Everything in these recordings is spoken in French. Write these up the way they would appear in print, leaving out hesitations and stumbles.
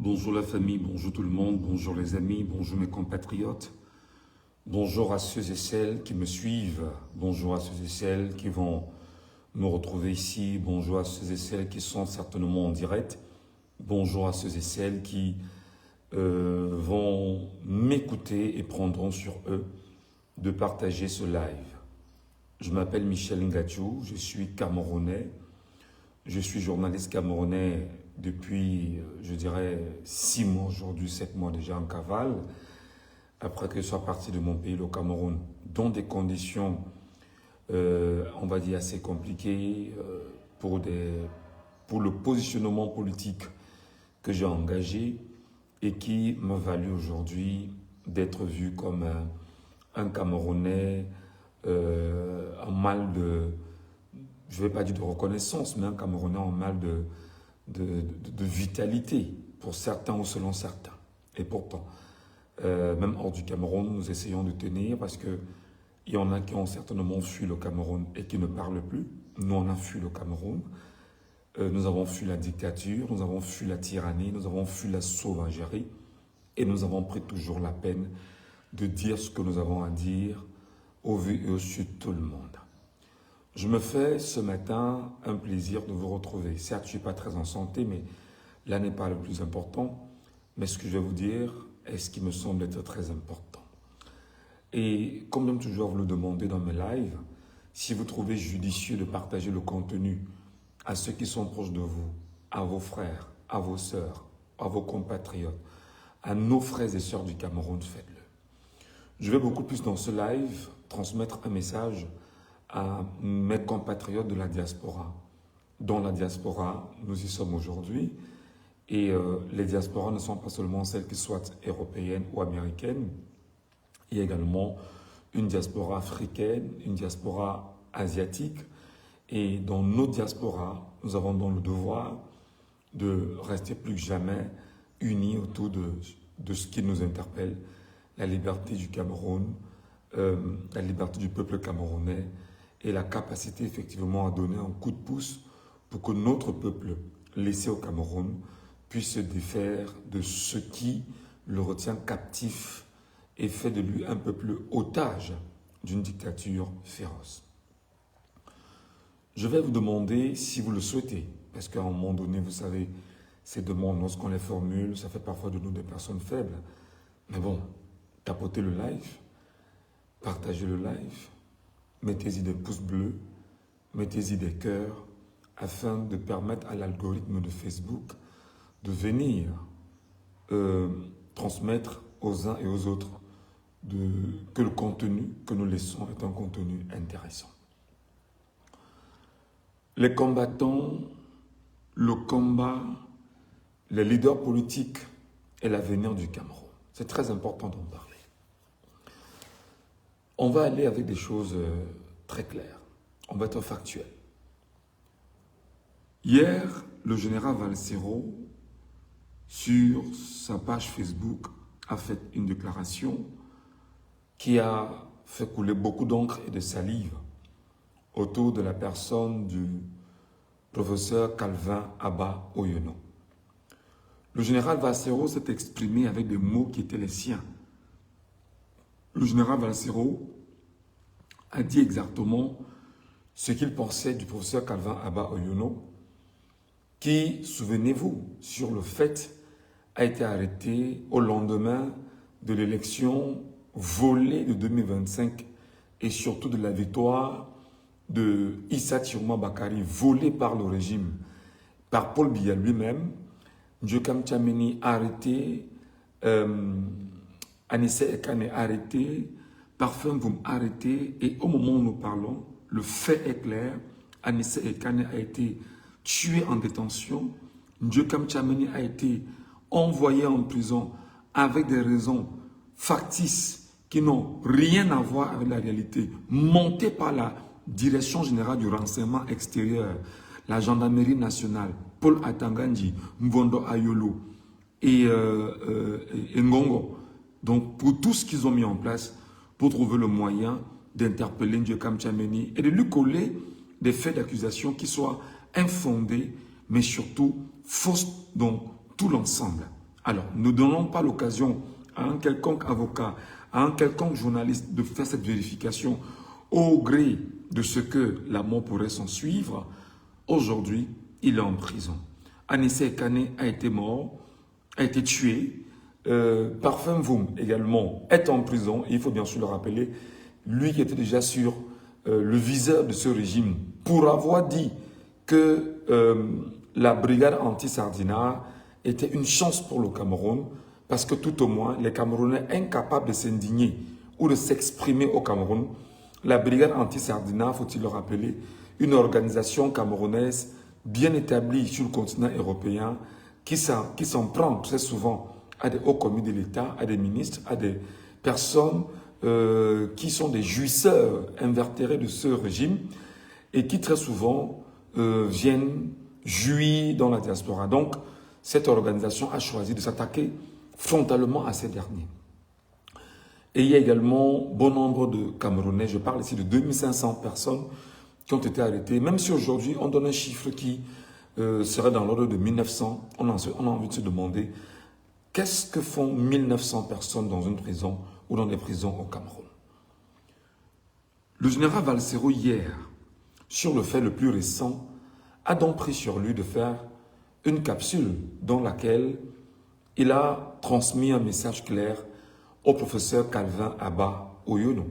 Bonjour la famille, bonjour tout le monde, bonjour les amis, bonjour mes compatriotes, bonjour à ceux et celles qui me suivent, bonjour à ceux et celles qui vont me retrouver ici, bonjour à ceux et celles qui sont certainement en direct, bonjour à ceux et celles qui vont m'écouter et prendront sur eux de partager ce live. Je m'appelle Michel Ngachou, je suis Camerounais, je suis journaliste camerounais depuis, je dirais, 6 mois aujourd'hui, 7 mois déjà en cavale, après que je sois parti de mon pays, le Cameroun, dans des conditions, on va dire, assez compliquées pour le positionnement politique que j'ai engagé et qui m'a valu aujourd'hui d'être vu comme un Camerounais en mal de, je ne vais pas dire de reconnaissance, mais un Camerounais en mal de vitalité, pour certains ou selon certains. Et pourtant, même hors du Cameroun, nous essayons de tenir parce qu'il y en a qui ont certainement fui le Cameroun et qui ne parlent plus. Nous, on a fui le Cameroun. Nous avons fui la dictature, nous avons fui la tyrannie, nous avons fui la sauvagerie et nous avons pris toujours la peine de dire ce que nous avons à dire au vu et au su de tout le monde. Je me fais ce matin un plaisir de vous retrouver. Certes, je ne suis pas très en santé, mais là n'est pas le plus important. Mais ce que je vais vous dire est ce qui me semble être très important. Et comme j'aime toujours vous le demander dans mes lives, si vous trouvez judicieux de partager le contenu à ceux qui sont proches de vous, à vos frères, à vos sœurs, à vos compatriotes, à nos frères et sœurs du Cameroun, faites-le. Je vais beaucoup plus dans ce live transmettre un message à mes compatriotes de la diaspora. Dans la diaspora, nous y sommes aujourd'hui. Et les diasporas ne sont pas seulement celles qui soient européennes ou américaines. Il y a également une diaspora africaine, une diaspora asiatique. Et dans nos diasporas, nous avons donc le devoir de rester plus que jamais unis autour de ce qui nous interpelle, la liberté du Cameroun, la liberté du peuple camerounais et la capacité effectivement à donner un coup de pouce pour que notre peuple, laissé au Cameroun, puisse se défaire de ce qui le retient captif et fait de lui un peuple otage d'une dictature féroce. Je vais vous demander si vous le souhaitez, parce qu'à un moment donné, vous savez, ces demandes, lorsqu'on les formule, ça fait parfois de nous des personnes faibles. Mais bon, tapotez le live, partagez le live, mettez-y des pouces bleus, mettez-y des cœurs, afin de permettre à l'algorithme de Facebook de venir transmettre aux uns et aux autres que le contenu que nous laissons est un contenu intéressant. Les combattants, le combat, les leaders politiques et l'avenir du Cameroun. C'est très important d'en parler. On va aller avec des choses très claires. On va être factuel. Hier, le général Valsero, sur sa page Facebook, a fait une déclaration qui a fait couler beaucoup d'encre et de salive autour de la personne du professeur Calvin Abba Oyono. Le général Valsero s'est exprimé avec des mots qui étaient les siens. Le général Valsero a dit exactement ce qu'il pensait du professeur Calvin Abba Oyono, qui, souvenez-vous, sur le fait, a été arrêté au lendemain de l'élection volée de 2025 et surtout de la victoire de Issa Tiruma Bakari, volée par le régime, par Paul Biya lui-même. Djokam Tchameni arrêté, Anissé Ekane arrêté, Parfum Voum arrêté, et au moment où nous parlons, le fait est clair, Anissé Ekane a été tué en détention, Djokam Tchameni a été envoyé en prison avec des raisons factices qui n'ont rien à voir avec la réalité, montées par la Direction générale du renseignement extérieur, la gendarmerie nationale, Paul Atangandji, Mvondo Ayolo et Ngongo. Donc, pour tout ce qu'ils ont mis en place pour trouver le moyen d'interpeller Djokam Tchameni et de lui coller des faits d'accusation qui soient infondés, mais surtout fausses dans tout l'ensemble. Alors, ne donnons pas l'occasion à un quelconque avocat, à un quelconque journaliste de faire cette vérification au gré de ce que la mort pourrait s'en suivre. Aujourd'hui, il est en prison. Anissé Kane a été mort, a été tué. Parfum Voum également est en prison. Et il faut bien sûr le rappeler, lui qui était déjà sur le viseur de ce régime, pour avoir dit que la brigade anti-Sardina était une chance pour le Cameroun, parce que tout au moins, les Camerounais incapables de s'indigner ou de s'exprimer au Cameroun, la brigade anti-Sardina, faut-il le rappeler, une organisation camerounaise bien établie sur le continent européen, qui s'en prend très souvent à des hauts commis de l'État, à des ministres, à des personnes qui sont des jouisseurs invertérés de ce régime et qui très souvent viennent jouir dans la diaspora. Donc, cette organisation a choisi de s'attaquer frontalement à ces derniers. Et il y a également bon nombre de Camerounais, je parle ici de 2500 personnes qui ont été arrêtées, même si aujourd'hui on donne un chiffre qui serait dans l'ordre de 1900, on a envie de se demander qu'est-ce que font 1900 personnes dans une prison ou dans des prisons au Cameroun. Le général Valsero hier, sur le fait le plus récent, a donc pris sur lui de faire une capsule dans laquelle il a transmis un message clair au professeur Calvin Abba Oyono.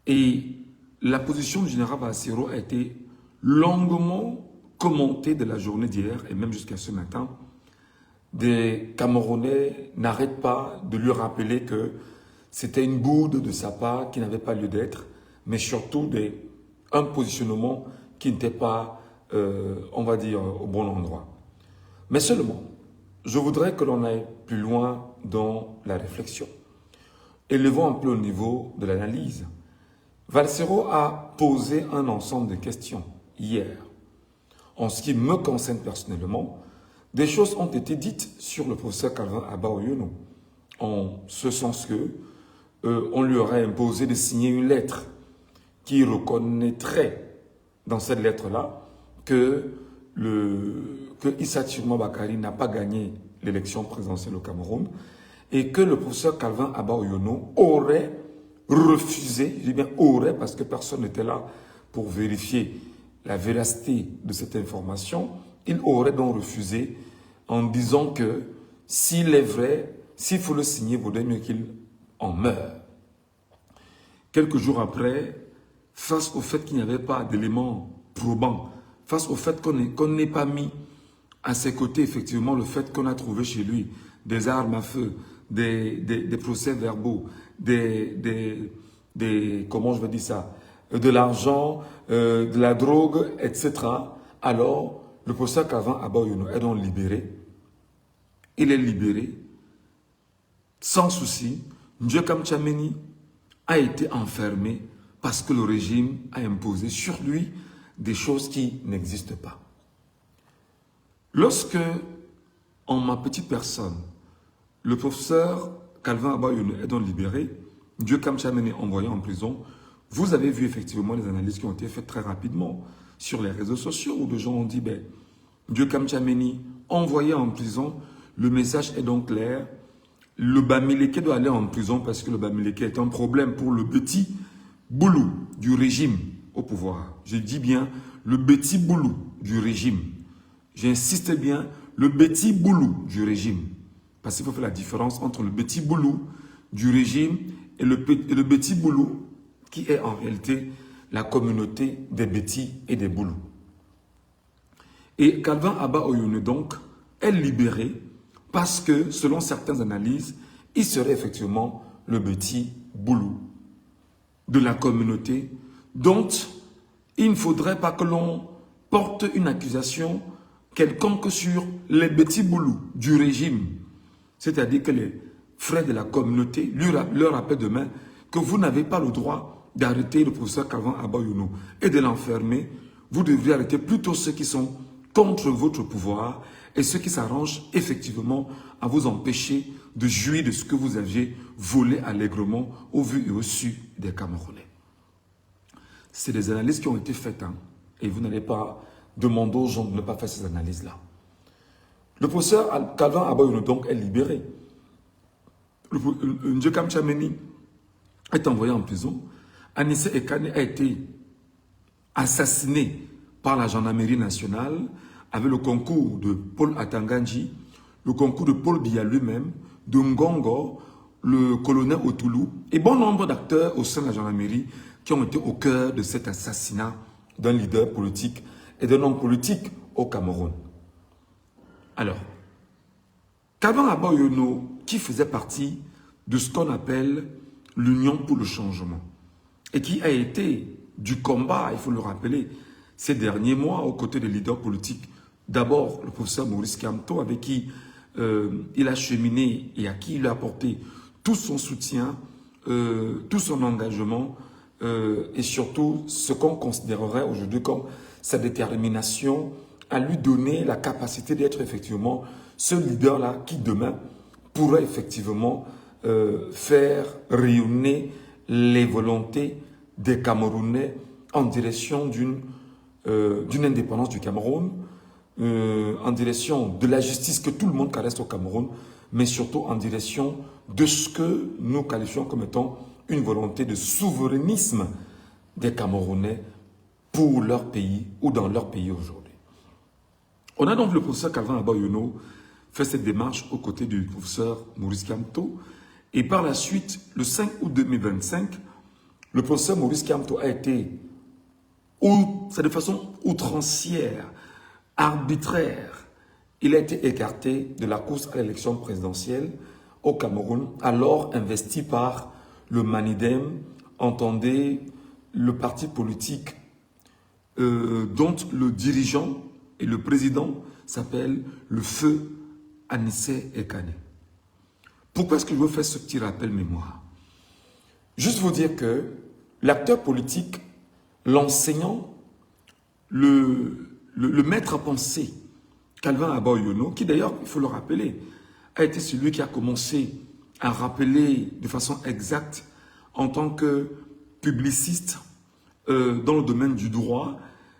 Et la position du général Valsero a été longuement commentée de la journée d'hier et même jusqu'à ce matin. Des Camerounais n'arrêtent pas de lui rappeler que c'était une boude de sa part qui n'avait pas lieu d'être, mais surtout un positionnement qui n'était pas, on va dire, au bon endroit. Mais seulement, je voudrais que l'on aille plus loin dans la réflexion. Élevons un peu au niveau de l'analyse. Valsero a posé un ensemble de questions hier. En ce qui me concerne personnellement, des choses ont été dites sur le professeur Calvin Abba Oyono, en ce sens que on lui aurait imposé de signer une lettre qui reconnaîtrait dans cette lettre-là que Issa Tirma Bakari n'a pas gagné l'élection présidentielle au Cameroun et que le professeur Calvin Abba Oyono aurait refusé, je dis bien aurait parce que personne n'était là pour vérifier la véracité de cette information, il aurait donc refusé en disant que s'il est vrai, s'il faut le signer, il vaudrait mieux qu'il en meure. Quelques jours après, face au fait qu'il n'y avait pas d'éléments probants, face au fait qu'on n'ait pas mis à ses côtés effectivement le fait qu'on a trouvé chez lui des armes à feu, des procès-verbaux, comment je veux dire ça, de l'argent, de la drogue, etc. Alors, le professeur Calvin Abba Oyono est donc libéré. Il est libéré, sans souci. Ndjekam Tchameni a été enfermé parce que le régime a imposé sur lui des choses qui n'existent pas. Lorsque, en ma petite personne, le professeur Calvin Abba Oyono est donc libéré, Ndjekam Tchameni envoyé en prison, vous avez vu effectivement les analyses qui ont été faites très rapidement sur les réseaux sociaux où des gens ont dit, ben, Ndjekam Tchameni envoyé en prison, le message est donc clair, le Bamileke doit aller en prison parce que le Bamileke est un problème pour le petit boulou du régime au pouvoir. Je dis bien le petit boulou du régime. J'insiste bien, le petit boulou du régime. Parce qu'il faut faire la différence entre le petit boulou du régime et le petit boulou qui est en réalité la communauté des Bétis et des Boulous. Et Calvin Abba Oyono donc est libéré parce que, selon certaines analyses, il serait effectivement le Béti Boulou de la communauté dont il ne faudrait pas que l'on porte une accusation quelconque sur les Béti Boulous du régime. C'est-à-dire que les frères de la communauté leur rappellent demain que vous n'avez pas le droit d'arrêter le professeur Calvin Abba Oyono et de l'enfermer. Vous devriez arrêter plutôt ceux qui sont contre votre pouvoir et ceux qui s'arrangent effectivement à vous empêcher de jouir de ce que vous aviez volé allègrement au vu et au su des Camerounais. C'est des analyses qui ont été faites, hein, et vous n'allez pas demander aux gens de ne pas faire ces analyses-là. Le professeur Calvin Abba-Yono donc est libéré. Ndjekam Tchameni est envoyé en prison. Anissé Ekane a été assassiné par la gendarmerie nationale avec le concours de Paul Atanganji, le concours de Paul Biya lui-même, de Ngongo, le colonel Otoulou et bon nombre d'acteurs au sein de la gendarmerie qui ont été au cœur de cet assassinat d'un leader politique et d'un homme politique au Cameroun. Alors, Calvin Abba-Yono, qui faisait partie de ce qu'on appelle l'Union pour le changement, et qui a été du combat, il faut le rappeler, ces derniers mois aux côtés des leaders politiques, d'abord le professeur Maurice Kamto, avec qui il a cheminé et à qui il a apporté tout son soutien, tout son engagement, et surtout ce qu'on considérerait aujourd'hui comme sa détermination à lui donner la capacité d'être effectivement ce leader-là qui demain pourrait effectivement faire rayonner les volontés des Camerounais en direction d'une indépendance du Cameroun, en direction de la justice que tout le monde caresse au Cameroun, mais surtout en direction de ce que nous qualifions comme étant une volonté de souverainisme des Camerounais pour leur pays ou dans leur pays aujourd'hui. On a donc le professeur Calvin Abba-Yono fait cette démarche aux côtés du professeur Maurice Kamto et par la suite, le 5 août 2025, le professeur Maurice Kamto a été, de façon outrancière, arbitraire, il a été écarté de la course à l'élection présidentielle au Cameroun, alors investi par le Manidem, entendez le parti politique dont le dirigeant et le président s'appelle le feu Anissé Ekane. Pourquoi est-ce que je veux faire ce petit rappel mémoire? Juste vous dire que l'acteur politique, l'enseignant, le maître à penser, Calvin Abba-Yono, qui d'ailleurs, il faut le rappeler, a été celui qui a commencé à rappeler de façon exacte en tant que publiciste dans le domaine du droit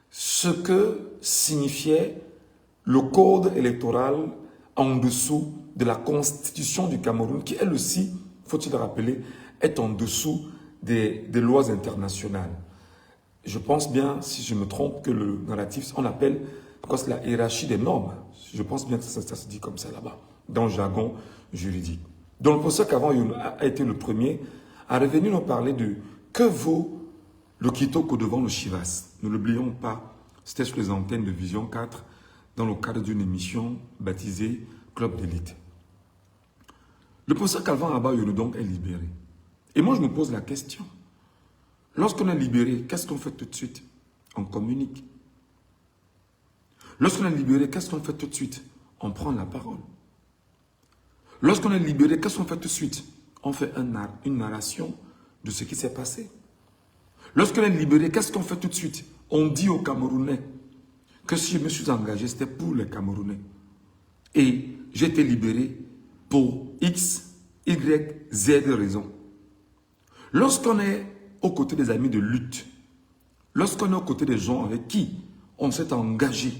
ce que signifiait le code électoral en dessous de la constitution du Cameroun qui elle aussi, faut-il le rappeler, est en dessous des lois internationales. Je pense bien, si je me trompe, que le narratif, on appelle la hiérarchie des normes. Je pense bien que ça se dit comme ça là-bas, dans le jargon juridique. Donc le professeur Calvin a été le premier à revenir nous parler de que vaut le Kitoko devant le Chivas. Ne l'oublions pas, c'était sur les antennes de Vision 4 dans le cadre d'une émission baptisée Club d'élite. Le professeur Calvin Abba-Yono donc est libéré. Et moi je me pose la question, lorsqu'on est libéré, qu'est-ce qu'on fait tout de suite? On communique. Lorsqu'on est libéré, qu'est-ce qu'on fait tout de suite? On prend la parole. Lorsqu'on est libéré, qu'est-ce qu'on fait tout de suite? On fait une narration de ce qui s'est passé. Lorsqu'on est libéré, qu'est-ce qu'on fait tout de suite? On dit aux Camerounais que si je me suis engagé, c'était pour les Camerounais. Et j'ai été libéré pour X, Y, Z raisons. Lorsqu'on est aux côtés des amis de lutte, lorsqu'on est aux côtés des gens avec qui on s'est engagé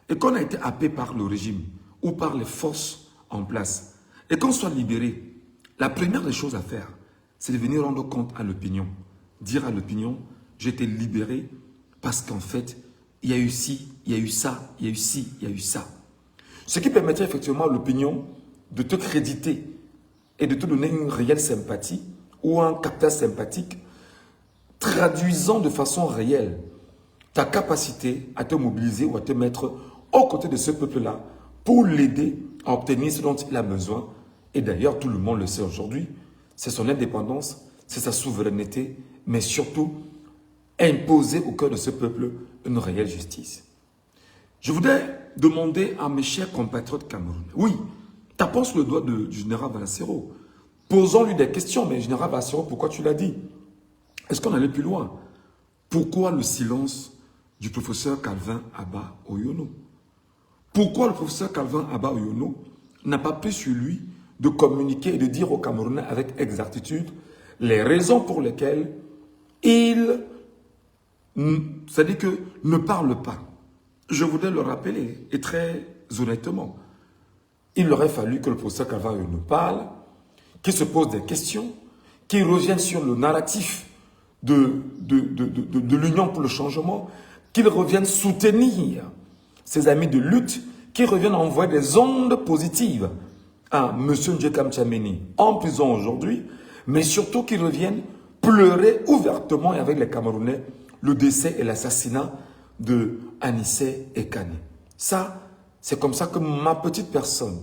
et qu'on a été happé par le régime ou par les forces en place et qu'on soit libéré, la première des choses à faire, c'est de venir rendre compte à l'opinion. Dire à l'opinion, j'ai été libéré parce qu'en fait, il y a eu ci, il y a eu ça, il y a eu ci, il y a eu ça. Ce qui permettrait effectivement à l'opinion de te créditer et de te donner une réelle sympathie ou un captage sympathique, traduisant de façon réelle ta capacité à te mobiliser ou à te mettre aux côtés de ce peuple-là pour l'aider à obtenir ce dont il a besoin. Et d'ailleurs, tout le monde le sait aujourd'hui, c'est son indépendance, c'est sa souveraineté, mais surtout imposer au cœur de ce peuple une réelle justice. Je voudrais demander à mes chers compatriotes camerounais, oui, tapons sur le doigt du général Valacero, posons-lui des questions, mais général Valacero, pourquoi tu l'as dit? Est-ce qu'on allait plus loin? Pourquoi le silence du professeur Calvin Abba-Yono? Pourquoi le professeur Calvin Abba-Yono n'a pas pris sur lui de communiquer et de dire aux Camerounais avec exactitude les raisons pour lesquelles il, c'est-à-dire que ne parle pas? Je voudrais le rappeler, et très honnêtement, il aurait fallu que le professeur Calvin nous parle, qu'il se pose des questions, qu'il revienne sur le narratif de l'Union pour le changement, qu'il revienne soutenir ses amis de lutte, qu'il revienne envoyer des ondes positives à M. Ndjekam Tchameni en prison aujourd'hui, mais surtout qu'il revienne pleurer ouvertement et avec les Camerounais le décès et l'assassinat de Anissé Ekane. Ça, c'est comme ça que ma petite personne,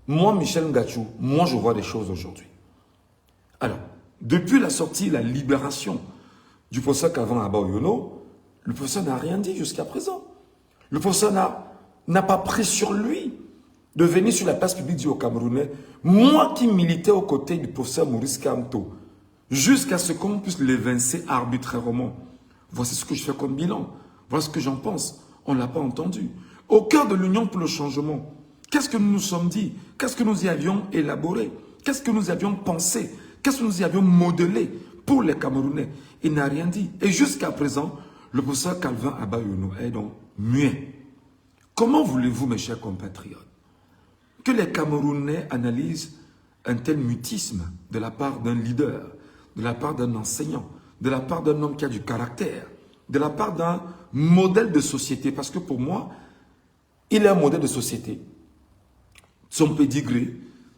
moi, Michel Ngachou, moi, je vois des choses aujourd'hui. Alors, depuis la sortie, la libération du professeur Calvin Abba-Oyono, le professeur n'a rien dit jusqu'à présent. Le professeur n'a pas pris sur lui de venir sur la place publique dire aux Camerounais, moi qui militais aux côtés du professeur Maurice Kamto, jusqu'à ce qu'on puisse l'évincer arbitrairement. Voici ce que je fais comme bilan. Voilà ce que j'en pense. On ne l'a pas entendu. Au cœur de l'Union pour le changement, qu'est-ce que nous nous sommes dit? Qu'est-ce que nous y avions élaboré? Qu'est-ce que nous y avions pensé? Qu'est-ce que nous y avions modelé pour les Camerounais? Il n'a rien dit. Et jusqu'à présent, le professeur Calvin Abba-Oyono est donc muet. Comment voulez-vous, mes chers compatriotes, que les Camerounais analysent un tel mutisme de la part d'un leader, de la part d'un enseignant, de la part d'un homme qui a du caractère, de la part d'un modèle de société? Parce que pour moi, il est un modèle de société. Son pédigré,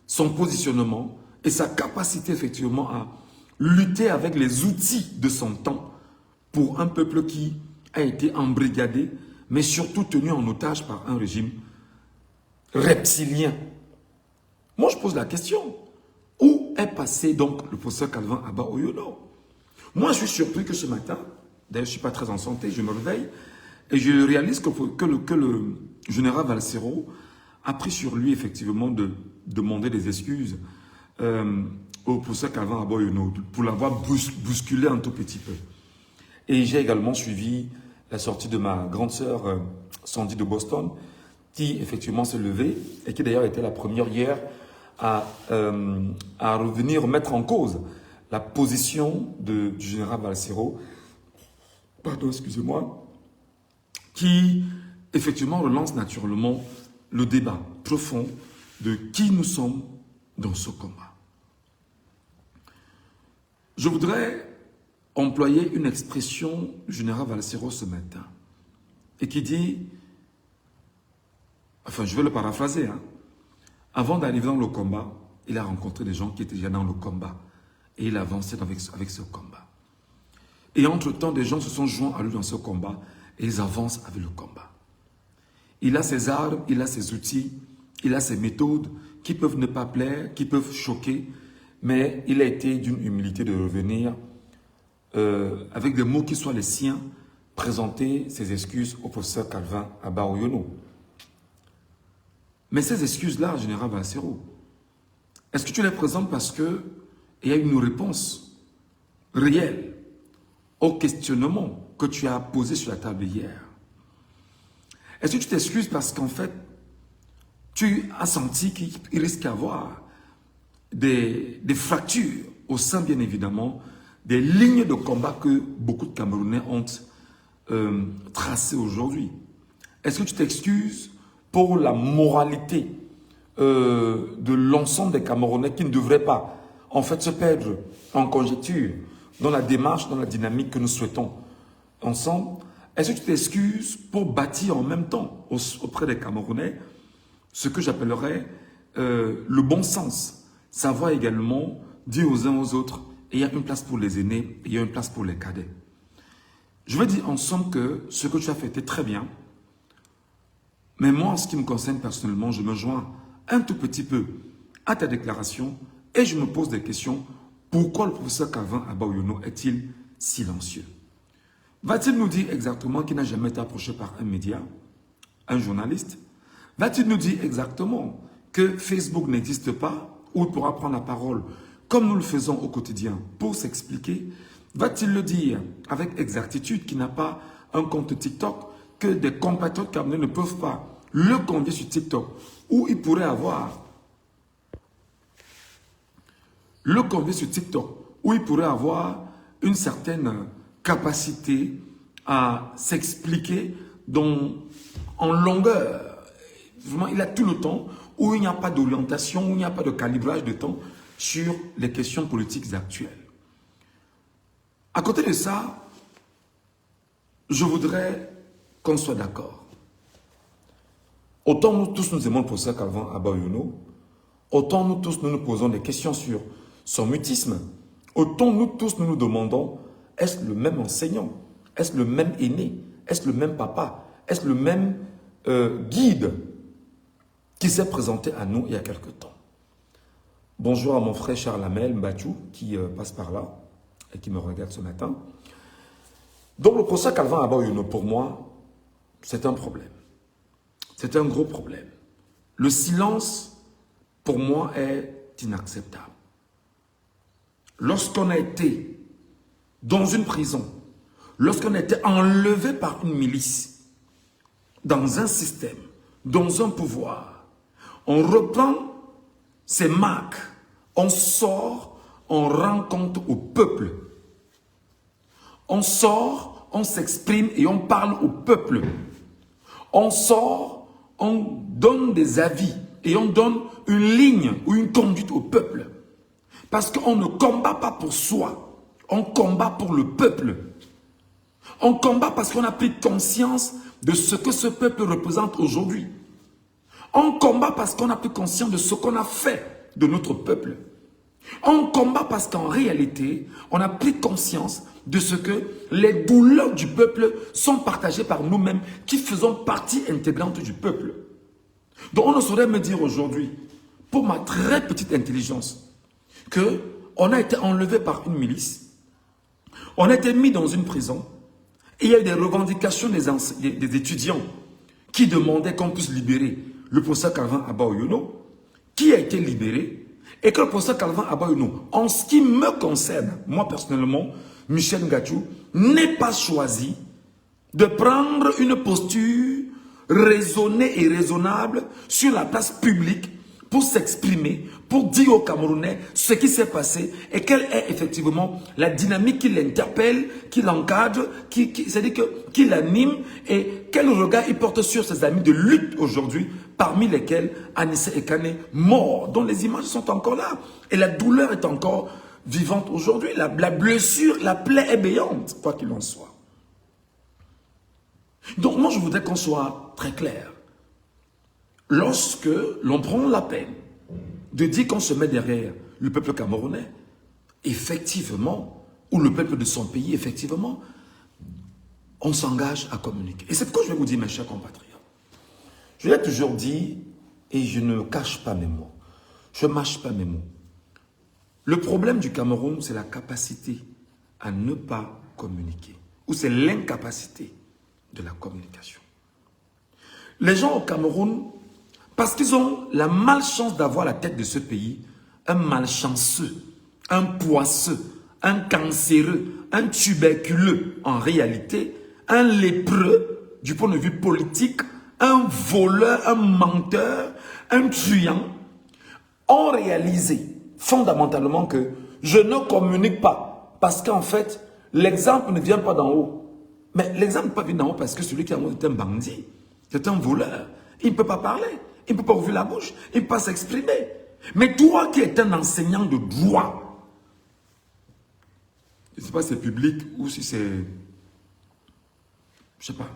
son positionnement et sa capacité effectivement à lutter avec les outils de son temps pour un peuple qui a été embrigadé, mais surtout tenu en otage par un régime reptilien. Moi, je pose la question. Où est passé donc le professeur Calvin Abba-Oyono? Moi, je suis surpris que ce matin, d'ailleurs, je ne suis pas très en santé, je me réveille et je réalise que le général Valsero a pris sur lui, effectivement, de demander des excuses au professeur Calvin Abba-Oyono pour l'avoir bousculé un tout petit peu. Et j'ai également suivi la sortie de ma grande sœur Sandy de Boston, qui effectivement s'est levée et qui d'ailleurs était la première hier à revenir mettre en cause la position du général Valsero, pardon, excusez-moi, qui effectivement relance naturellement le débat profond de qui nous sommes dans ce combat. Je voudrais employer une expression du général Valsero ce matin et qui dit, enfin je vais le paraphraser, hein, avant d'arriver dans le combat, il a rencontré des gens qui étaient déjà dans le combat et il avançait avec ce combat. Et entre-temps, des gens se sont joints à lui dans ce combat et ils avancent avec le combat. Il a ses armes, il a ses outils, il a ses méthodes qui peuvent ne pas plaire, qui peuvent choquer, mais il a été d'une humilité de revenir avec des mots qui soient les siens, présenter ses excuses au professeur Calvin Abba-Oyono. Mais ces excuses-là, général Valsero, est-ce que tu les présentes parce qu'il y a une réponse réelle au questionnement que tu as posé sur la table hier? Est-ce que tu t'excuses parce qu'en fait, tu as senti qu'il risque d'y avoir des fractures au sein, bien évidemment, des lignes de combat que beaucoup de Camerounais ont tracées aujourd'hui? Est-ce que tu t'excuses pour la moralité de l'ensemble des Camerounais qui ne devraient pas, en fait, se perdre en conjecture dans la démarche, dans la dynamique que nous souhaitons ensemble? Est-ce que tu t'excuses pour bâtir en même temps auprès des Camerounais ce que j'appellerais le bon sens? Savoir également dire aux uns aux autres, il y a une place pour les aînés, il y a une place pour les cadets. Je veux dire en somme que ce que tu as fait était très bien, mais moi, en ce qui me concerne personnellement, je me joins un tout petit peu à ta déclaration et je me pose des questions. Pourquoi le professeur Calvin Abba-Oyono est-il silencieux? Va-t-il nous dire exactement qu'il n'a jamais été approché par un média, un journaliste? Va-t-il nous dire exactement que Facebook n'existe pas, où il pourra prendre la parole comme nous le faisons au quotidien pour s'expliquer? Va-t-il le dire avec exactitude qu'il n'a pas un compte TikTok, que des compatriotes camerounais ne peuvent pas le convier sur TikTok, où il pourrait avoir une certaine capacité à s'expliquer en longueur. Vraiment, il a tout le temps où il n'y a pas d'orientation, où il n'y a pas de calibrage de temps sur les questions politiques actuelles. À côté de ça, je voudrais qu'on soit d'accord. Autant nous tous nous aimons le professeur Calvin Abba-Oyono, autant nous tous nous posons des questions sur son mutisme, autant nous tous nous demandons, est-ce le même enseignant? Est-ce le même aîné? Est-ce le même papa? Est-ce le même guide qui s'est présenté à nous il y a quelque temps? Bonjour à mon frère Charles Amel Mbachou qui passe par là et qui me regarde ce matin. Donc le professeur Calvin Abba-Oyono, pour moi, c'est un problème. C'est un gros problème. Le silence, pour moi, est inacceptable. Lorsqu'on a été dans une prison, lorsqu'on a été enlevé par une milice, dans un système, dans un pouvoir, on reprend ces marques, on sort, on rend compte au peuple. On sort, on s'exprime et on parle au peuple. On sort, on donne des avis et on donne une ligne ou une conduite au peuple. Parce qu'on ne combat pas pour soi, on combat pour le peuple. On combat parce qu'on a pris conscience de ce que ce peuple représente aujourd'hui. On combat parce qu'on a pris conscience de ce qu'on a fait de notre peuple. On combat parce qu'en réalité, on a pris conscience de ce que les douleurs du peuple sont partagées par nous-mêmes qui faisons partie intégrante du peuple. Donc on ne saurait me dire aujourd'hui, pour ma très petite intelligence, qu'on a été enlevé par une milice, on a été mis dans une prison, et il y a eu des revendications des étudiants qui demandaient qu'on puisse libérer le professeur Calvin Abba-Oyono, qui a été libéré, et que le professeur Calvin Abba-Oyono, en ce qui me concerne, moi personnellement, Michel Ngachou, n'ait pas choisi de prendre une posture raisonnée et raisonnable sur la place publique pour s'exprimer, pour dire aux Camerounais ce qui s'est passé et quelle est effectivement la dynamique qui l'interpelle, qui l'encadre, c'est-à-dire qui l'anime et quel regard il porte sur ses amis de lutte aujourd'hui, parmi lesquels Anissé Ekane mort, dont les images sont encore là. Et la douleur est encore vivante aujourd'hui. La blessure, la plaie est béante, quoi qu'il en soit. Donc moi, je voudrais qu'on soit très clair. Lorsque l'on prend la peine de dire qu'on se met derrière le peuple camerounais, effectivement, ou le peuple de son pays, effectivement, on s'engage à communiquer. Et c'est pourquoi je vais vous dire, mes chers compatriotes, je l'ai toujours dit, et je ne cache pas mes mots, je ne mâche pas mes mots. Le problème du Cameroun, c'est la capacité à ne pas communiquer, ou c'est l'incapacité de la communication. Les gens au Cameroun, parce qu'ils ont la malchance d'avoir la tête de ce pays, un malchanceux, un poisseux, un cancéreux, un tuberculeux en réalité, un lépreux du point de vue politique, un voleur, un menteur, un truand, ont réalisé fondamentalement que je ne communique pas parce qu'en fait, l'exemple ne vient pas d'en haut. Mais l'exemple ne peut pas venir d'en haut parce que celui qui a monté est un bandit, c'est un voleur. Il ne peut pas parler, il ne peut pas ouvrir la bouche, il ne peut pas s'exprimer. Mais toi qui es un enseignant de droit, je ne sais pas si c'est public ou si c'est, je ne sais pas,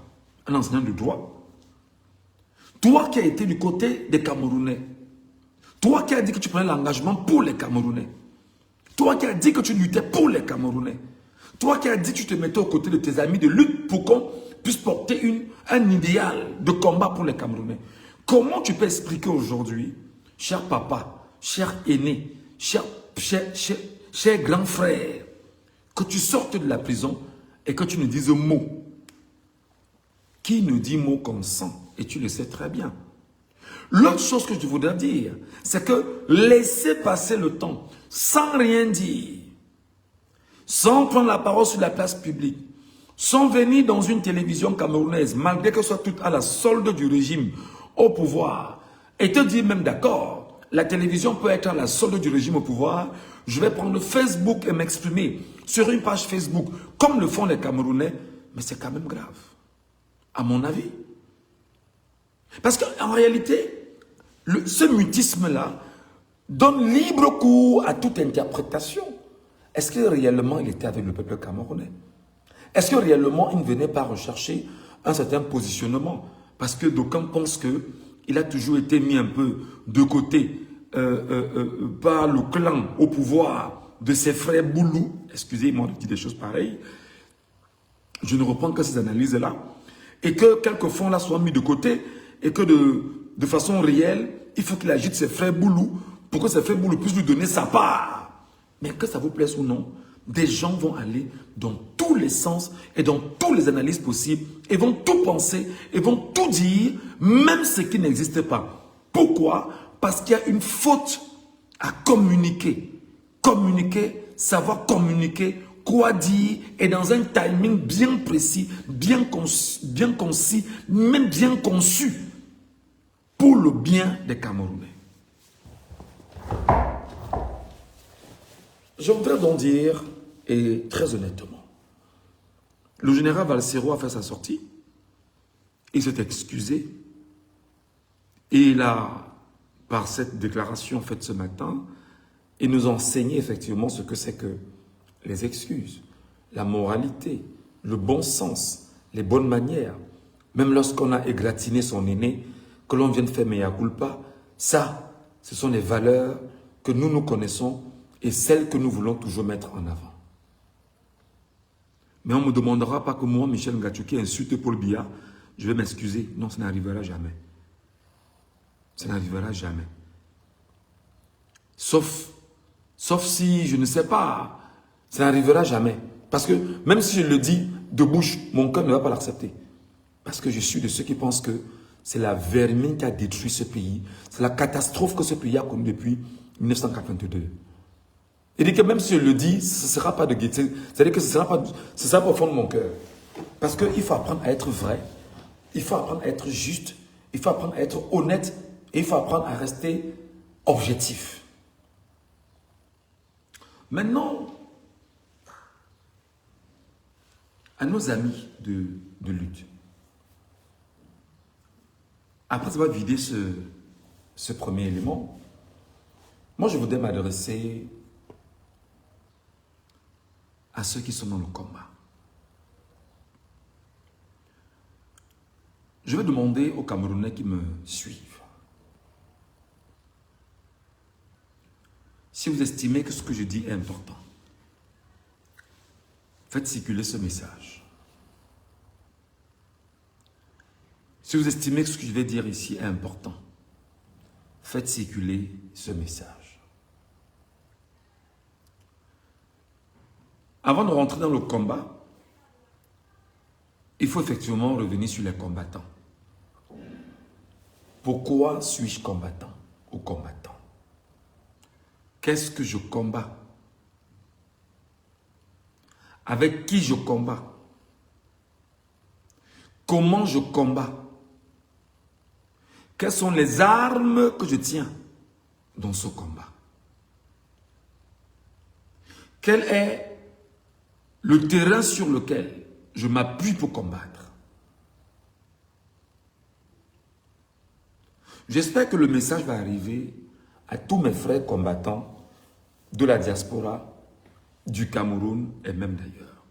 un enseignant de droit, toi qui as été du côté des Camerounais, toi qui as dit que tu prenais l'engagement pour les Camerounais, toi qui as dit que tu luttais pour les Camerounais, toi qui as dit que tu te mettais aux côtés de tes amis de lutte pour qu'on puisse porter un idéal de combat pour les Camerounais. Comment tu peux expliquer aujourd'hui, cher papa, cher aîné, cher grand frère, que tu sortes de la prison et que tu ne dises mot? Qui ne dit mot consent? Et tu le sais très bien. L'autre chose que je voudrais dire, c'est que laisser passer le temps sans rien dire, sans prendre la parole sur la place publique, sans venir dans une télévision camerounaise, malgré que ce soit tout à la solde du régime au pouvoir, et te dire même d'accord, la télévision peut être à la solde du régime au pouvoir, je vais prendre Facebook et m'exprimer sur une page Facebook, comme le font les Camerounais, mais c'est quand même grave, à mon avis. Parce qu'en réalité, Ce mutisme-là donne libre cours à toute interprétation. Est-ce que réellement il était avec le peuple camerounais? Est-ce que réellement il ne venait pas rechercher un certain positionnement? Parce que d'aucuns pensent qu'il a toujours été mis un peu de côté par le clan au pouvoir de ses frères Boulou. Excusez-moi de dire des choses pareilles. Je ne reprends que ces analyses-là. Et que quelques fonds-là soient mis de côté et que de façon réelle, il faut qu'il agite ses frères Boulou pour que ses frères Boulou puissent lui donner sa part. Mais que ça vous plaise ou non, des gens vont aller dans tous les sens et dans toutes les analyses possibles et vont tout penser et vont tout dire, même ce qui n'existe pas. Pourquoi? Parce qu'il y a une faute à communiquer. Communiquer, savoir communiquer, quoi dire et dans un timing bien précis, bien concis, même bien conçu pour le bien des Camerounais. Je voudrais donc dire, et très honnêtement, le général Valsero a fait sa sortie, il s'est excusé, et il a, par cette déclaration faite ce matin, il nous a enseigné effectivement ce que c'est que les excuses, la moralité, le bon sens, les bonnes manières. Même lorsqu'on a égratigné son aîné, que l'on vienne faire mea culpa, ça, ce sont les valeurs que nous connaissons et celles que nous voulons toujours mettre en avant. Mais on ne me demandera pas que moi, Michel Ngacho, qui insulte Paul Biya, je vais m'excuser. Non, ça n'arrivera jamais. Ça n'arrivera jamais. Sauf si, je ne sais pas, ça n'arrivera jamais. Parce que même si je le dis de bouche, mon cœur ne va pas l'accepter. Parce que je suis de ceux qui pensent que c'est la vermine qui a détruit ce pays. C'est la catastrophe que ce pays a connue depuis 1982. Et dit que même si je le dis, ce ne sera pas de gaieté. C'est-à-dire que ce sera pas au fond de mon cœur. Parce qu'il faut apprendre à être vrai. Il faut apprendre à être juste. Il faut apprendre à être honnête. Et il faut apprendre à rester objectif. Maintenant, à nos amis de lutte, après avoir vidé ce premier élément, moi je voudrais m'adresser à ceux qui sont dans le combat. Je vais demander aux Camerounais qui me suivent, si vous estimez que ce que je dis est important, faites circuler ce message. Si vous estimez que ce que je vais dire ici est important, faites circuler ce message. Avant de rentrer dans le combat, il faut effectivement revenir sur les combattants. Pourquoi suis-je combattant ou combattant? Qu'est-ce que je combats? Avec qui je combats? Comment je combats? Quelles sont les armes que je tiens dans ce combat? Quel est le terrain sur lequel je m'appuie pour combattre? J'espère que le message va arriver à tous mes frères combattants de la diaspora, du Cameroun et même d'ailleurs.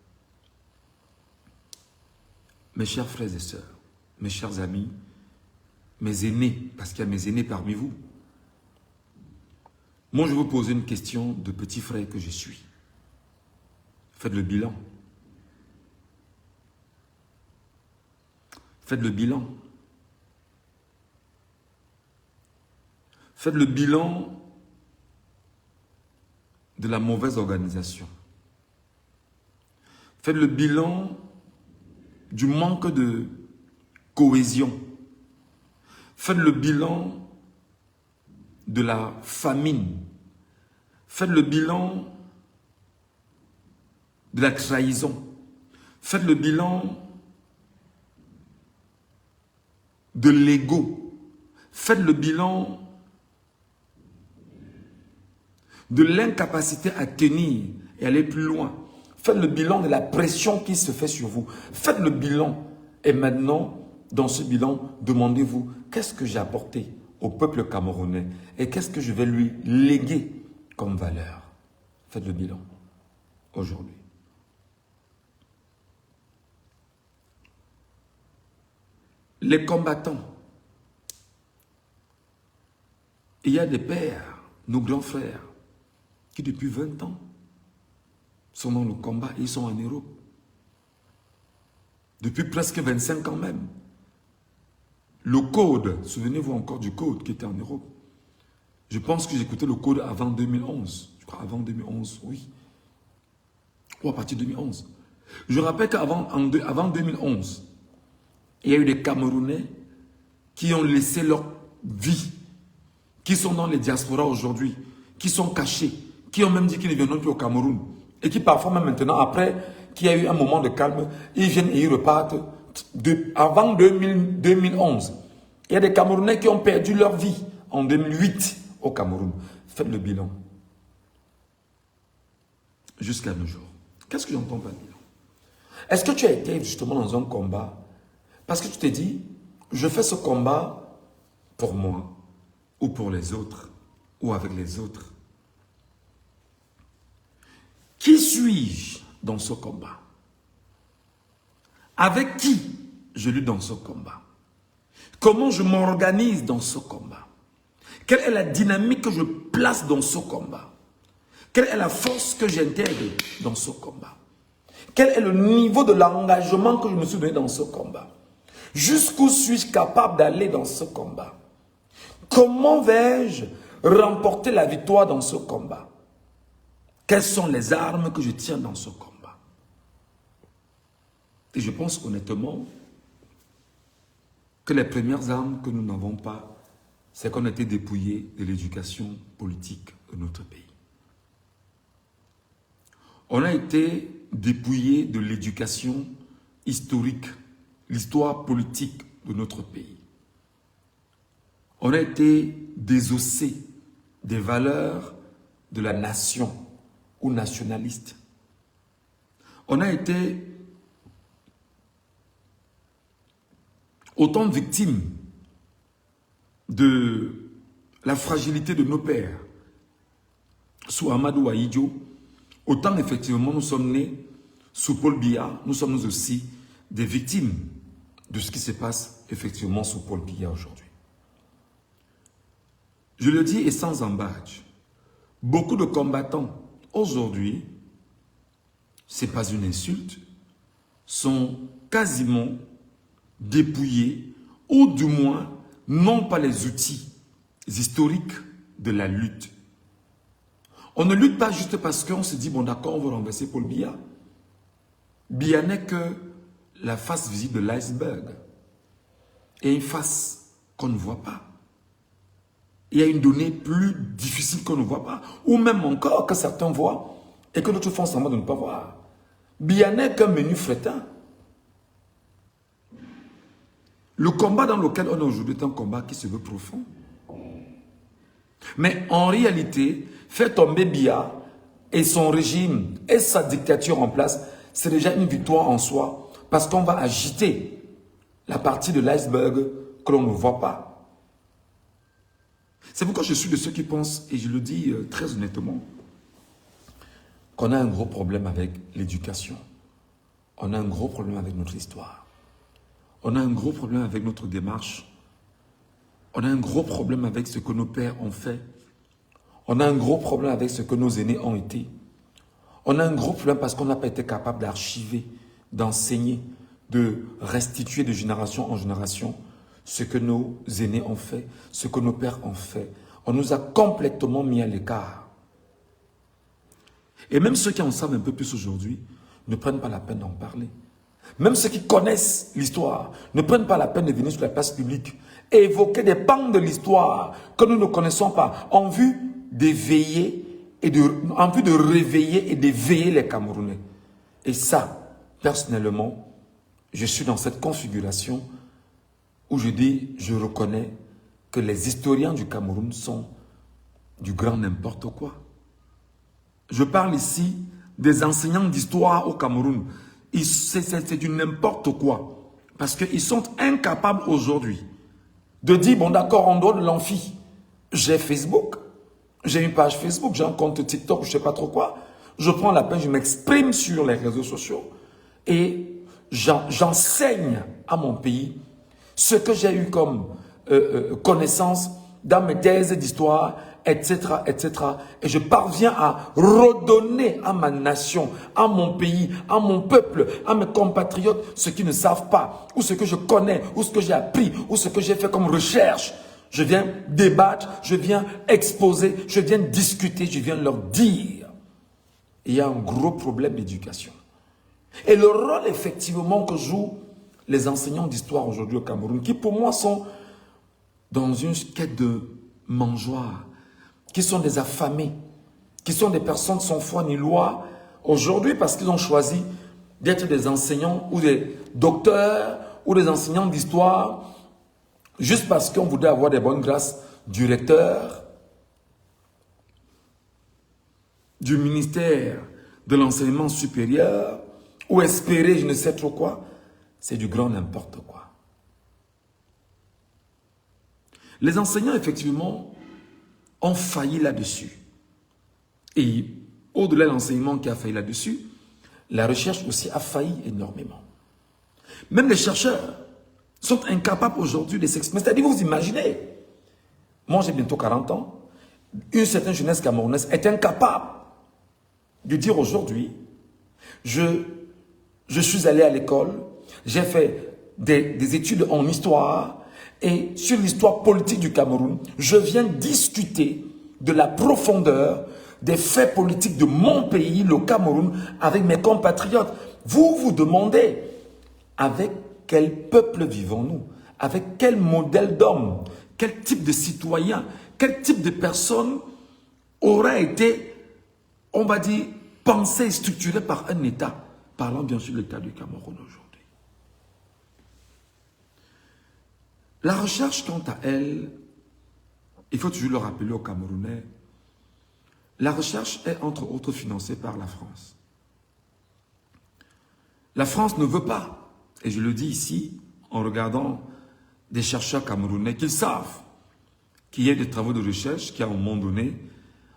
Mes chers frères et sœurs, mes chers amis, mes aînés, parce qu'il y a mes aînés parmi vous. Moi, je vais vous poser une question de petit frère que je suis. Faites le bilan. Faites le bilan. Faites le bilan de la mauvaise organisation. Faites le bilan du manque de cohésion. Faites le bilan de la famine. Faites le bilan de la trahison. Faites le bilan de l'ego. Faites le bilan de l'incapacité à tenir et aller plus loin. Faites le bilan de la pression qui se fait sur vous. Faites le bilan. Et maintenant, dans ce bilan, demandez-vous, qu'est-ce que j'ai apporté au peuple camerounais et qu'est-ce que je vais lui léguer comme valeur? Faites le bilan aujourd'hui. Les combattants, il y a des pères, nos grands frères, qui depuis 20 ans sont dans le combat et ils sont en Europe. Depuis presque 25 ans même. Le code, souvenez-vous encore du code qui était en Europe. Je pense que j'écoutais le code avant 2011. Je crois avant 2011, oui. Ou à partir de 2011. Je rappelle qu'avant avant 2011, il y a eu des Camerounais qui ont laissé leur vie, qui sont dans les diasporas aujourd'hui, qui sont cachés, qui ont même dit qu'ils ne viendront plus au Cameroun. Et qui parfois même maintenant, après qu'il y a eu un moment de calme, ils viennent et ils repartent. Avant 2011, il y a des Camerounais qui ont perdu leur vie en 2008 au Cameroun. Faites le bilan. Jusqu'à nos jours. Qu'est-ce que j'entends par bilan? Est-ce que tu as été justement dans un combat parce que tu t'es dit, je fais ce combat pour moi ou pour les autres ou avec les autres? Qui suis-je dans ce combat? Avec qui je lutte dans ce combat? Comment je m'organise dans ce combat? Quelle est la dynamique que je place dans ce combat? Quelle est la force que j'intègre dans ce combat? Quel est le niveau de l'engagement que je me suis donné dans ce combat? Jusqu'où suis-je capable d'aller dans ce combat? Comment vais-je remporter la victoire dans ce combat? Quelles sont les armes que je tiens dans ce combat? Et je pense honnêtement que les premières armes que nous n'avons pas, c'est qu'on a été dépouillés de l'éducation politique de notre pays. On a été dépouillés de l'éducation historique, l'histoire politique de notre pays. On a été désossés des valeurs de la nation ou nationaliste. On a été autant victimes de la fragilité de nos pères sous Amadou Ahidjo, autant effectivement nous sommes nés sous Paul Biya, nous sommes aussi des victimes de ce qui se passe effectivement sous Paul Biya aujourd'hui. Je le dis et sans embâche, beaucoup de combattants aujourd'hui, ce n'est pas une insulte, sont quasiment dépouillés ou du moins n'ont pas les outils historiques de la lutte. On ne lutte pas juste parce qu'on se dit, bon d'accord, on veut renverser Paul Biya. Biya n'est que la face visible de l'iceberg. Et une face qu'on ne voit pas. Il y a une donnée plus difficile qu'on ne voit pas. Ou même encore que certains voient et que d'autres font semblant de ne pas voir. Biya n'est qu'un menu fretin. Le combat dans lequel on est aujourd'hui est un combat qui se veut profond. Mais en réalité, faire tomber Biya et son régime et sa dictature en place, c'est déjà une victoire en soi parce qu'on va agiter la partie de l'iceberg que l'on ne voit pas. C'est pourquoi je suis de ceux qui pensent, et je le dis très honnêtement, qu'on a un gros problème avec l'éducation. On a un gros problème avec notre histoire. On a un gros problème avec notre démarche. On a un gros problème avec ce que nos pères ont fait. On a un gros problème avec ce que nos aînés ont été. On a un gros problème parce qu'on n'a pas été capable d'archiver, d'enseigner, de restituer de génération en génération ce que nos aînés ont fait, ce que nos pères ont fait. On nous a complètement mis à l'écart. Et même ceux qui en savent un peu plus aujourd'hui ne prennent pas la peine d'en parler. Même ceux qui connaissent l'histoire ne prennent pas la peine de venir sur la place publique et évoquer des pans de l'histoire que nous ne connaissons pas en vue d'éveiller et en vue de réveiller et d'éveiller les Camerounais. Et ça, personnellement, je suis dans cette configuration où je dis, je reconnais que les historiens du Cameroun sont du grand n'importe quoi. Je parle ici des enseignants d'histoire au Cameroun. C'est du n'importe quoi. Parce qu'ils sont incapables aujourd'hui de dire, bon d'accord, en dehors de l'amphi, j'ai Facebook, j'ai une page Facebook, j'ai un compte TikTok, je ne sais pas trop quoi. Je prends la peine, je m'exprime sur les réseaux sociaux et j'enseigne à mon pays ce que j'ai eu comme connaissance dans mes thèses d'histoire, etc., etc. Et je parviens à redonner à ma nation, à mon pays, à mon peuple, à mes compatriotes, ce qu'ils ne savent pas, ou ce que je connais, ou ce que j'ai appris, ou ce que j'ai fait comme recherche. Je viens débattre, je viens exposer, je viens discuter, je viens leur dire. Il y a un gros problème d'éducation. Et le rôle effectivement que jouent les enseignants d'histoire aujourd'hui au Cameroun, qui pour moi sont dans une quête de mangeoire, qui sont des affamés, qui sont des personnes sans foi ni loi, aujourd'hui parce qu'ils ont choisi d'être des enseignants ou des docteurs ou des enseignants d'histoire, juste parce qu'on voudrait avoir des bonnes grâces du recteur, du ministère de l'enseignement supérieur, ou espérer je ne sais trop quoi, c'est du grand n'importe quoi. Les enseignants, effectivement, ont failli là-dessus. Et au-delà de l'enseignement qui a failli là-dessus, la recherche aussi a failli énormément. Même les chercheurs sont incapables aujourd'hui de s'exprimer. C'est-à-dire, vous imaginez, moi j'ai bientôt 40 ans, une certaine jeunesse camerounaise est incapable de dire aujourd'hui, je suis allé à l'école, j'ai fait des études en histoire et sur l'histoire politique du Cameroun, je viens discuter de la profondeur des faits politiques de mon pays, le Cameroun, avec mes compatriotes. Vous vous demandez, avec quel peuple vivons-nous? Avec quel modèle d'homme? Quel type de citoyen? Quel type de personne aurait été, on va dire, pensé et structuré par un État? Parlons bien sûr de l'État du Cameroun aujourd'hui. La recherche, quant à elle, il faut toujours le rappeler aux Camerounais, la recherche est entre autres financée par la France. La France ne veut pas, et je le dis ici, en regardant des chercheurs camerounais qu'ils savent qu'il y ait des travaux de recherche qui, à un moment donné,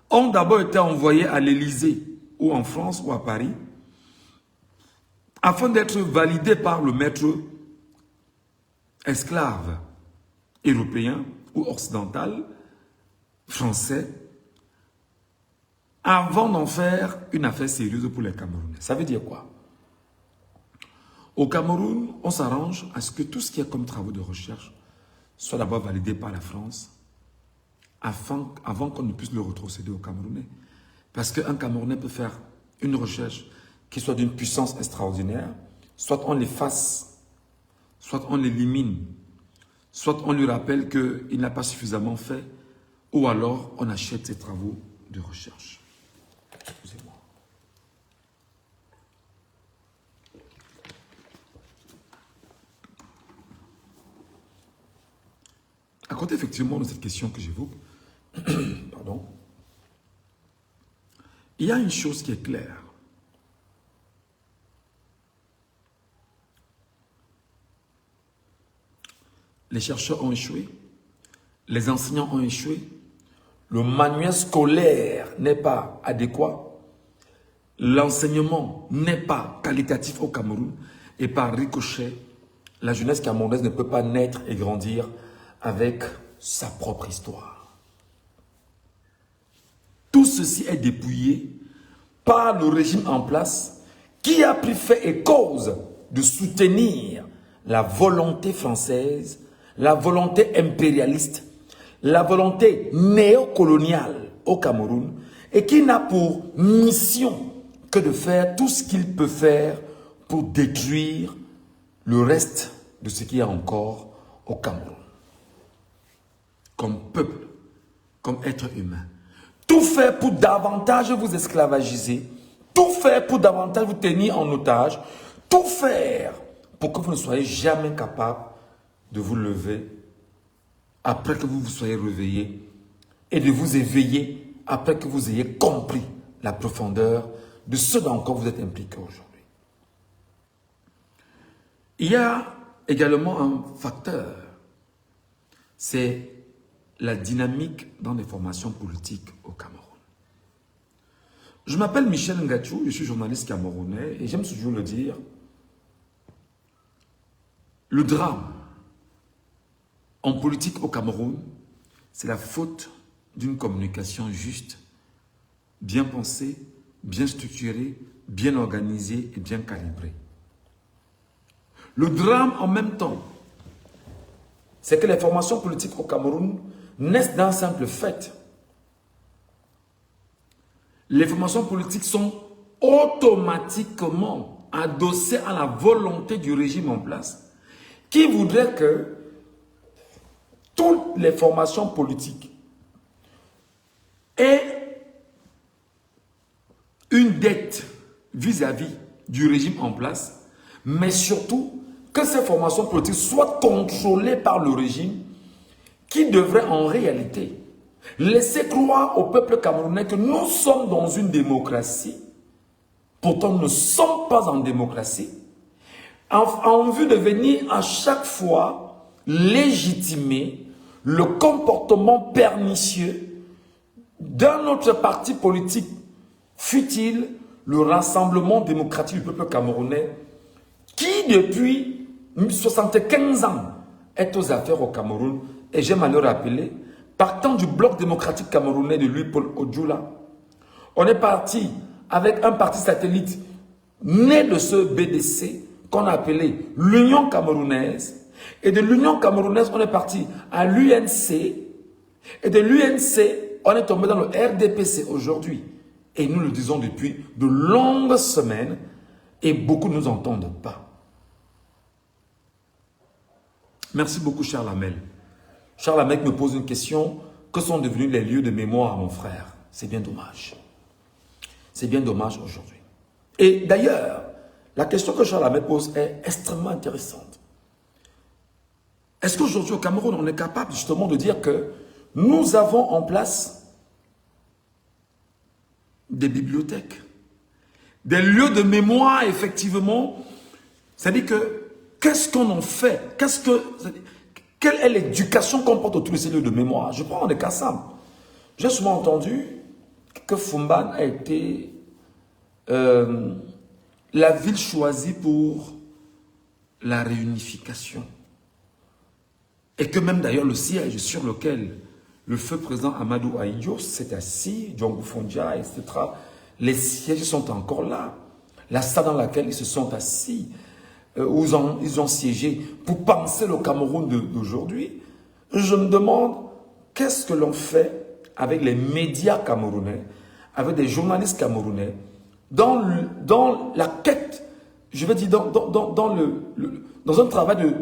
ont d'abord été envoyés à l'Élysée, ou en France, ou à Paris, afin d'être validés par le maître esclave européen ou occidental, français, avant d'en faire une affaire sérieuse pour les Camerounais. Ça veut dire quoi? Au Cameroun, on s'arrange à ce que tout ce qui est comme travaux de recherche soit d'abord validé par la France avant qu'on ne puisse le retrocéder aux Camerounais. Parce qu'un Camerounais peut faire une recherche qui soit d'une puissance extraordinaire, soit on l'efface, soit on l'élimine, soit on lui rappelle qu'il n'a pas suffisamment fait, ou alors on achète ses travaux de recherche. Excusez-moi. À côté effectivement de cette question que j'évoque, pardon, il y a une chose qui est claire. Les chercheurs ont échoué, les enseignants ont échoué, le manuel scolaire n'est pas adéquat, l'enseignement n'est pas qualitatif au Cameroun et par ricochet, la jeunesse camerounaise ne peut pas naître et grandir avec sa propre histoire. Tout ceci est dépouillé par le régime en place qui a pris fait et cause de soutenir la volonté française, la volonté impérialiste, la volonté néocoloniale au Cameroun et qui n'a pour mission que de faire tout ce qu'il peut faire pour détruire le reste de ce qu'il y a encore au Cameroun. Comme peuple, comme être humain. Tout faire pour davantage vous esclavagiser, tout faire pour davantage vous tenir en otage, tout faire pour que vous ne soyez jamais capable de vous lever après que vous vous soyez réveillé et de vous éveiller après que vous ayez compris la profondeur de ce dans quoi vous êtes impliqué aujourd'hui. Il y a également un facteur c'est la dynamique dans les formations politiques au Cameroun. Je m'appelle Michel Ngachou, je suis journaliste camerounais et j'aime toujours le dire, le drame en politique au Cameroun, c'est la faute d'une communication juste, bien pensée, bien structurée, bien organisée et bien calibrée. Le drame en même temps, c'est que les formations politiques au Cameroun naissent d'un simple fait. Les formations politiques sont automatiquement adossées à la volonté du régime en place, qui voudrait que toutes les formations politiques aient une dette vis-à-vis du régime en place, mais surtout que ces formations politiques soient contrôlées par le régime qui devrait en réalité laisser croire au peuple camerounais que nous sommes dans une démocratie, pourtant nous ne sommes pas en démocratie, en vue de venir à chaque fois légitimer le comportement pernicieux d'un autre parti politique, fut-il le Rassemblement démocratique du peuple camerounais, qui depuis 75 ans est aux affaires au Cameroun. Et j'aime à le rappeler, partant du bloc démocratique camerounais de Louis-Paul Odjoula, on est parti avec un parti satellite né de ce BDC qu'on a appelé l'Union camerounaise. Et de l'Union camerounaise, on est parti à l'UNC. Et de l'UNC, on est tombé dans le RDPC aujourd'hui. Et nous le disons depuis de longues semaines et beaucoup ne nous entendent pas. Merci beaucoup, Charles Hamel. Charles Hamel me pose une question. Que sont devenus les lieux de mémoire, mon frère? C'est bien dommage. C'est bien dommage aujourd'hui. Et d'ailleurs, la question que Charles Hamel pose est extrêmement intéressante. Est-ce qu'aujourd'hui au Cameroun, on est capable justement de dire que nous avons en place des bibliothèques, des lieux de mémoire, effectivement? C'est-à-dire que, qu'est-ce qu'on en fait? Quelle est l'éducation qu'on porte autour de ces lieux de mémoire? Je prends des Kassam. J'ai souvent entendu que Fumban a été la ville choisie pour la réunification. Et que même d'ailleurs le siège sur lequel le feu président Amadou Ahidjo s'est assis, Djongou Fondia, etc., les sièges sont encore là. La salle dans laquelle ils se sont assis, où ils ont siégé pour penser le Cameroun d'aujourd'hui. Je me demande, qu'est-ce que l'on fait avec les médias camerounais, avec des journalistes camerounais, dans la quête, je veux dire, dans un travail de...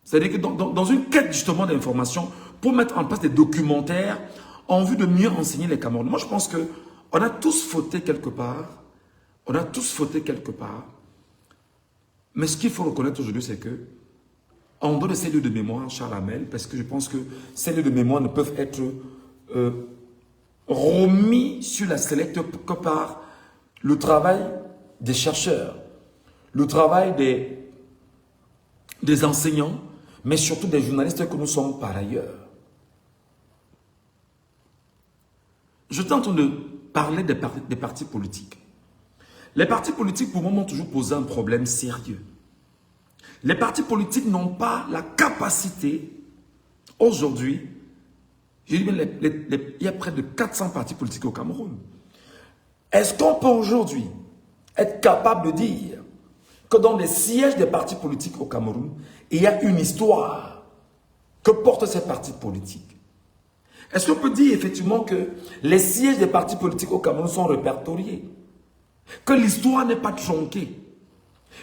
C'est-à-dire que dans une quête justement d'information, pour mettre en place des documentaires en vue de mieux enseigner les Camerounais. Moi, je pense qu'on a tous fauté quelque part. On a tous fauté quelque part. Mais ce qu'il faut reconnaître aujourd'hui, c'est que on donne ces lieux de mémoire, Charles Hamel, parce que je pense que ces lieux de mémoire ne peuvent être remis sur la sellette que par le travail des chercheurs, le travail des enseignants, mais surtout des journalistes que nous sommes par ailleurs. Je tente de parler des partis politiques. Les partis politiques, pour moi, m'ont toujours posé un problème sérieux. Les partis politiques n'ont pas la capacité, aujourd'hui, il y a près de 400 partis politiques au Cameroun. Est-ce qu'on peut aujourd'hui être capable de dire que dans les sièges des partis politiques au Cameroun, il y a une histoire que portent ces partis politiques? Est-ce qu'on peut dire effectivement que les sièges des partis politiques au Cameroun sont répertoriés? Que l'histoire n'est pas tronquée?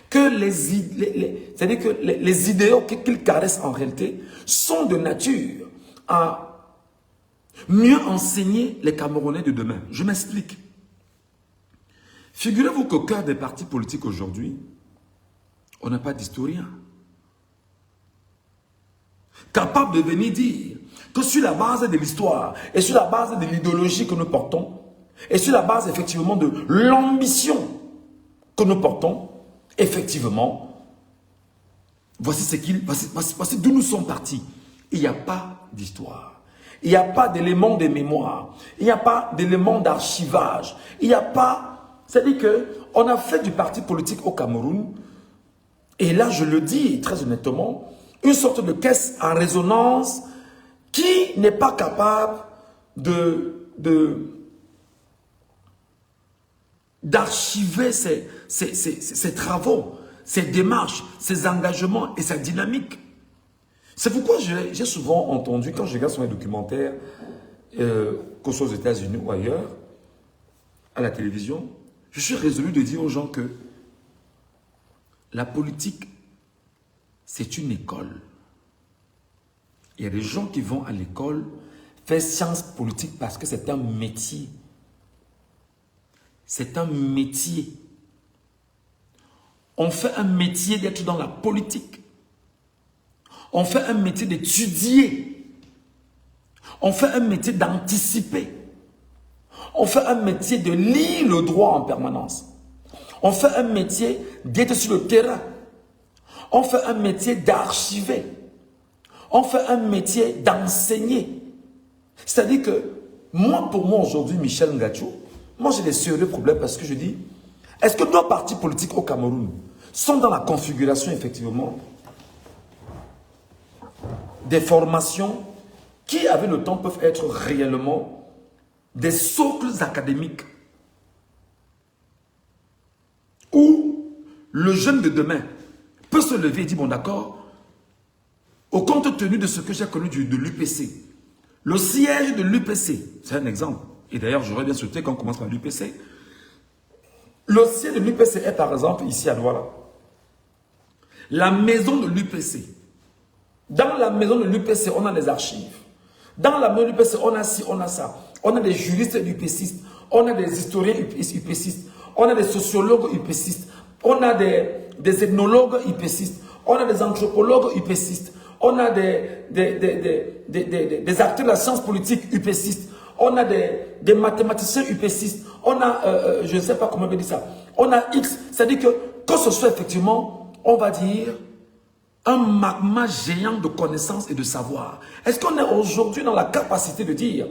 Que c'est-à-dire que les idéaux qu'ils caressent en réalité sont de nature à mieux enseigner les Camerounais de demain? Je m'explique. Figurez-vous qu'au cœur des partis politiques aujourd'hui, on n'a pas d'historien capable de venir dire que sur la base de l'histoire et sur la base de l'idéologie que nous portons et sur la base effectivement de l'ambition que nous portons, effectivement, voici d'où nous sommes partis. Il n'y a pas d'histoire. Il n'y a pas d'éléments de mémoire. Il n'y a pas d'éléments d'archivage. Il n'y a pas... C'est-à-dire qu'on a fait du parti politique au Cameroun, et là je le dis très honnêtement, une sorte de caisse en résonance qui n'est pas capable d'archiver ses travaux, ses démarches, ses engagements et sa dynamique. C'est pourquoi j'ai souvent entendu, quand je regarde sur les documentaires, que ce soit aux États-Unis ou ailleurs, à la télévision, je suis résolu de dire aux gens que la politique, c'est une école. Il y a des gens qui vont à l'école faire sciences politiques parce que c'est un métier. C'est un métier. On fait un métier d'être dans la politique. On fait un métier d'étudier. On fait un métier d'anticiper. On fait un métier de lire le droit en permanence. On fait un métier d'être sur le terrain. On fait un métier d'archiver. On fait un métier d'enseigner. C'est-à-dire que, pour moi aujourd'hui, Michel Ngacho, moi j'ai des sérieux problèmes parce que je dis, est-ce que nos partis politiques au Cameroun sont dans la configuration effectivement des formations qui, avec le temps, peuvent être réellement des socles académiques où le jeune de demain peut se lever et dire, bon d'accord, au compte tenu de ce que j'ai connu de l'UPC, le siège de l'UPC, c'est un exemple, et d'ailleurs j'aurais bien souhaité qu'on commence par l'UPC, le siège de l'UPC est par exemple ici à Douala, la maison de l'UPC. Dans la maison de l'UPC, on a les archives. Dans la maison de l'UPC, on a ci, on a ça. On a des juristes UPCistes, on a des historiens UPCistes, on a des sociologues UPCistes, on a des ethnologues UPCistes, on a des anthropologues UPCistes, on a des acteurs de la science politique UPCistes, on a des mathématiciens UPCistes, on a, je ne sais pas comment on peut dire ça, on a X, c'est-à-dire que ce soit effectivement, on va dire, un magma géant de connaissances et de savoir. Est-ce qu'on est aujourd'hui dans la capacité de dire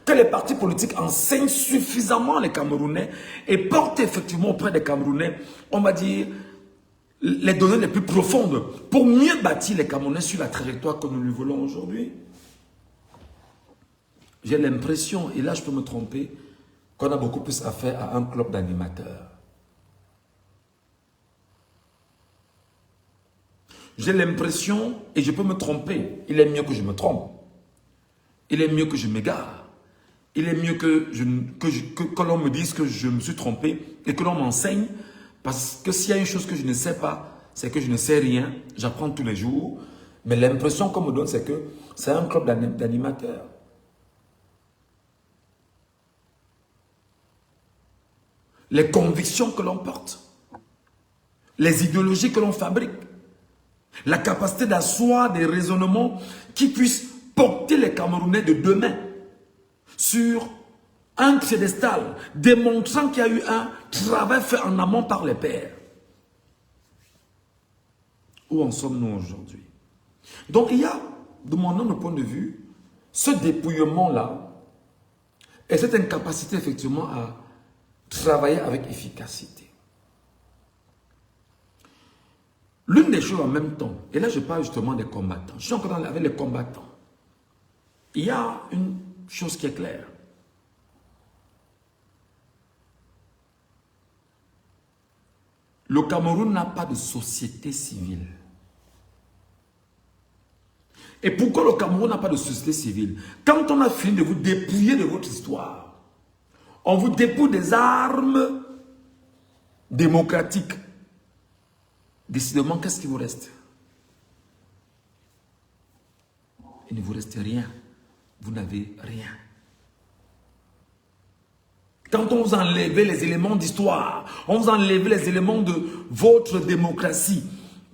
que les partis politiques enseignent suffisamment les Camerounais et portent effectivement auprès des Camerounais, on va dire, les données les plus profondes pour mieux bâtir les Camerounais sur la trajectoire que nous lui voulons aujourd'hui? J'ai l'impression, et là je peux me tromper, qu'on a beaucoup plus affaire à un club d'animateurs. J'ai l'impression, et je peux me tromper, il est mieux que je me trompe. Il est mieux que je m'égare. Il est mieux que l'on me dise que je me suis trompé et que l'on m'enseigne. Parce que s'il y a une chose que je ne sais pas, c'est que je ne sais rien. J'apprends tous les jours. Mais l'impression qu'on me donne, c'est que c'est un club d'animateurs. Les convictions que l'on porte. Les idéologies que l'on fabrique. La capacité d'asseoir des raisonnements qui puissent porter les Camerounais de demain sur un piédestal, démontrant qu'il y a eu un travail fait en amont par les pairs. Où en sommes-nous aujourd'hui? Donc il y a, de mon humble point de vue, ce dépouillement-là et cette incapacité effectivement à travailler avec efficacité. L'une des choses en même temps, et là je parle justement des combattants, je suis encore avec les combattants. Il y a une chose qui est claire. Le Cameroun n'a pas de société civile. Et pourquoi le Cameroun n'a pas de société civile? Quand on a fini de vous dépouiller de votre histoire, on vous dépouille des armes démocratiques. Décidément, qu'est-ce qui vous reste? Il ne vous reste rien. Vous n'avez rien. Quand on vous enlève les éléments d'histoire, on vous enlève les éléments de votre démocratie,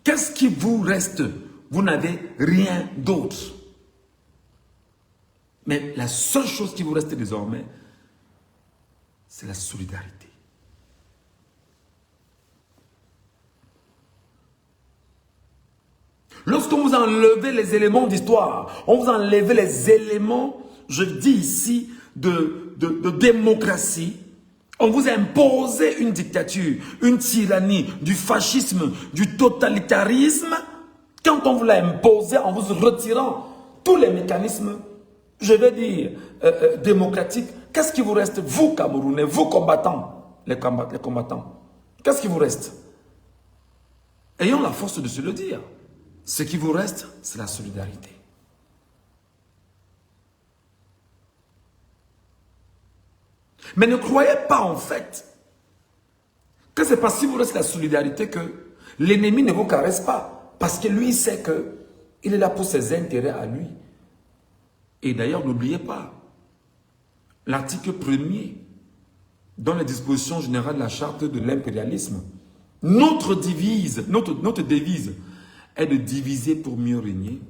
qu'est-ce qui vous reste? Vous n'avez rien d'autre. Mais la seule chose qui vous reste désormais, c'est la solidarité. Lorsqu'on vous a enlevé les éléments d'histoire, on vous a enlevé les éléments, je dis ici, de démocratie, on vous a imposé une dictature, une tyrannie, du fascisme, du totalitarisme. Quand on vous l'a imposé en vous retirant tous les mécanismes, je vais dire, démocratiques, qu'est-ce qui vous reste, vous Camerounais, vous combattants, les combattants, qu'est-ce qui vous reste? Ayons la force de se le dire. Ce qui vous reste, c'est la solidarité. Mais ne croyez pas en fait que c'est parce qu'il vous reste la solidarité que l'ennemi ne vous caresse pas. Parce que lui, il sait qu'il est là pour ses intérêts à lui. Et d'ailleurs, n'oubliez pas, l'article 1er, dans les dispositions générales de la charte de l'impérialisme, notre devise est de diviser pour mieux régner,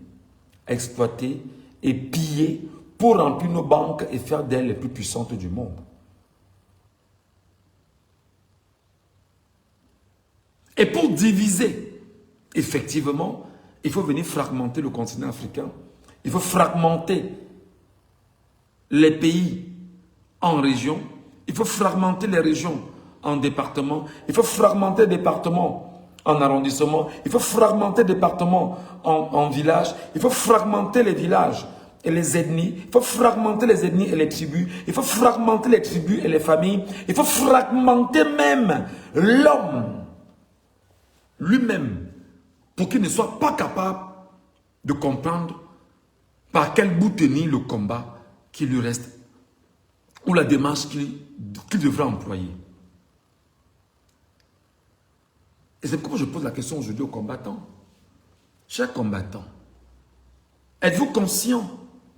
exploiter et piller pour remplir nos banques et faire d'elles les plus puissantes du monde. Et pour diviser, effectivement, il faut venir fragmenter le continent africain. Il faut fragmenter les pays en régions. Il faut fragmenter les régions en départements. Il faut fragmenter les départements en arrondissement. Il faut fragmenter les départements en villages. Il faut fragmenter les villages et les ethnies. Il faut fragmenter les ethnies et les tribus. Il faut fragmenter les tribus et les familles. Il faut fragmenter même l'homme lui-même pour qu'il ne soit pas capable de comprendre par quel bout tenir le combat qui lui reste ou la démarche qu'il devrait employer. Et c'est pourquoi je pose la question aujourd'hui aux combattants. Chers combattants, êtes-vous conscients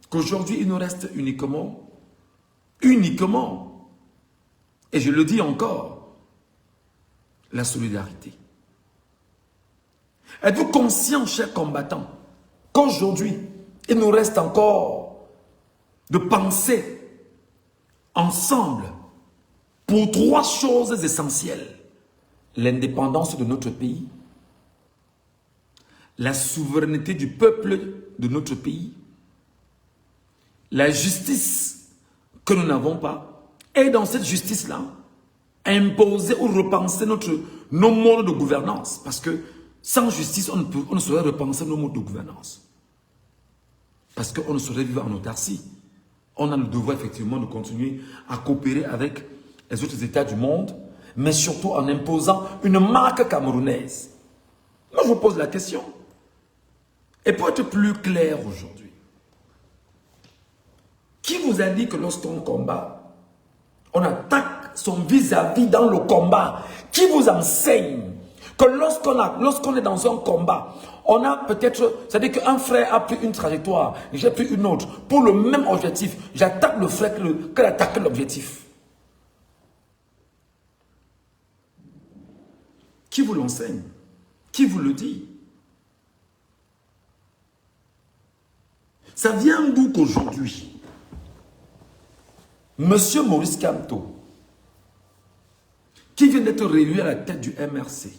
qu'aujourd'hui il nous reste uniquement, et je le dis encore, la solidarité. Êtes-vous conscients, chers combattants, qu'aujourd'hui, il nous reste encore de penser ensemble pour 3 choses essentielles. L'indépendance de notre pays, la souveraineté du peuple de notre pays, la justice que nous n'avons pas, et dans cette justice-là, imposer ou repenser nos modes de gouvernance, parce que sans justice, on ne saurait repenser nos modes de gouvernance. Parce qu'on ne saurait vivre en autarcie. On a le devoir effectivement de continuer à coopérer avec les autres États du monde, mais surtout en imposant une marque camerounaise. Moi, je vous pose la question. Et pour être plus clair aujourd'hui, qui vous a dit que lorsqu'on combat, on attaque son vis-à-vis dans le combat? Qui vous enseigne que lorsqu'on est dans un combat, on a peut-être, c'est-à-dire qu'un frère a pris une trajectoire, j'ai pris une autre, pour le même objectif, j'attaque le frère que d'attaquer l'objectif. Qui vous l'enseigne? Qui vous le dit? Ça vient d'où qu'aujourd'hui, Monsieur Maurice Kamto, qui vient d'être réélu à la tête du MRC,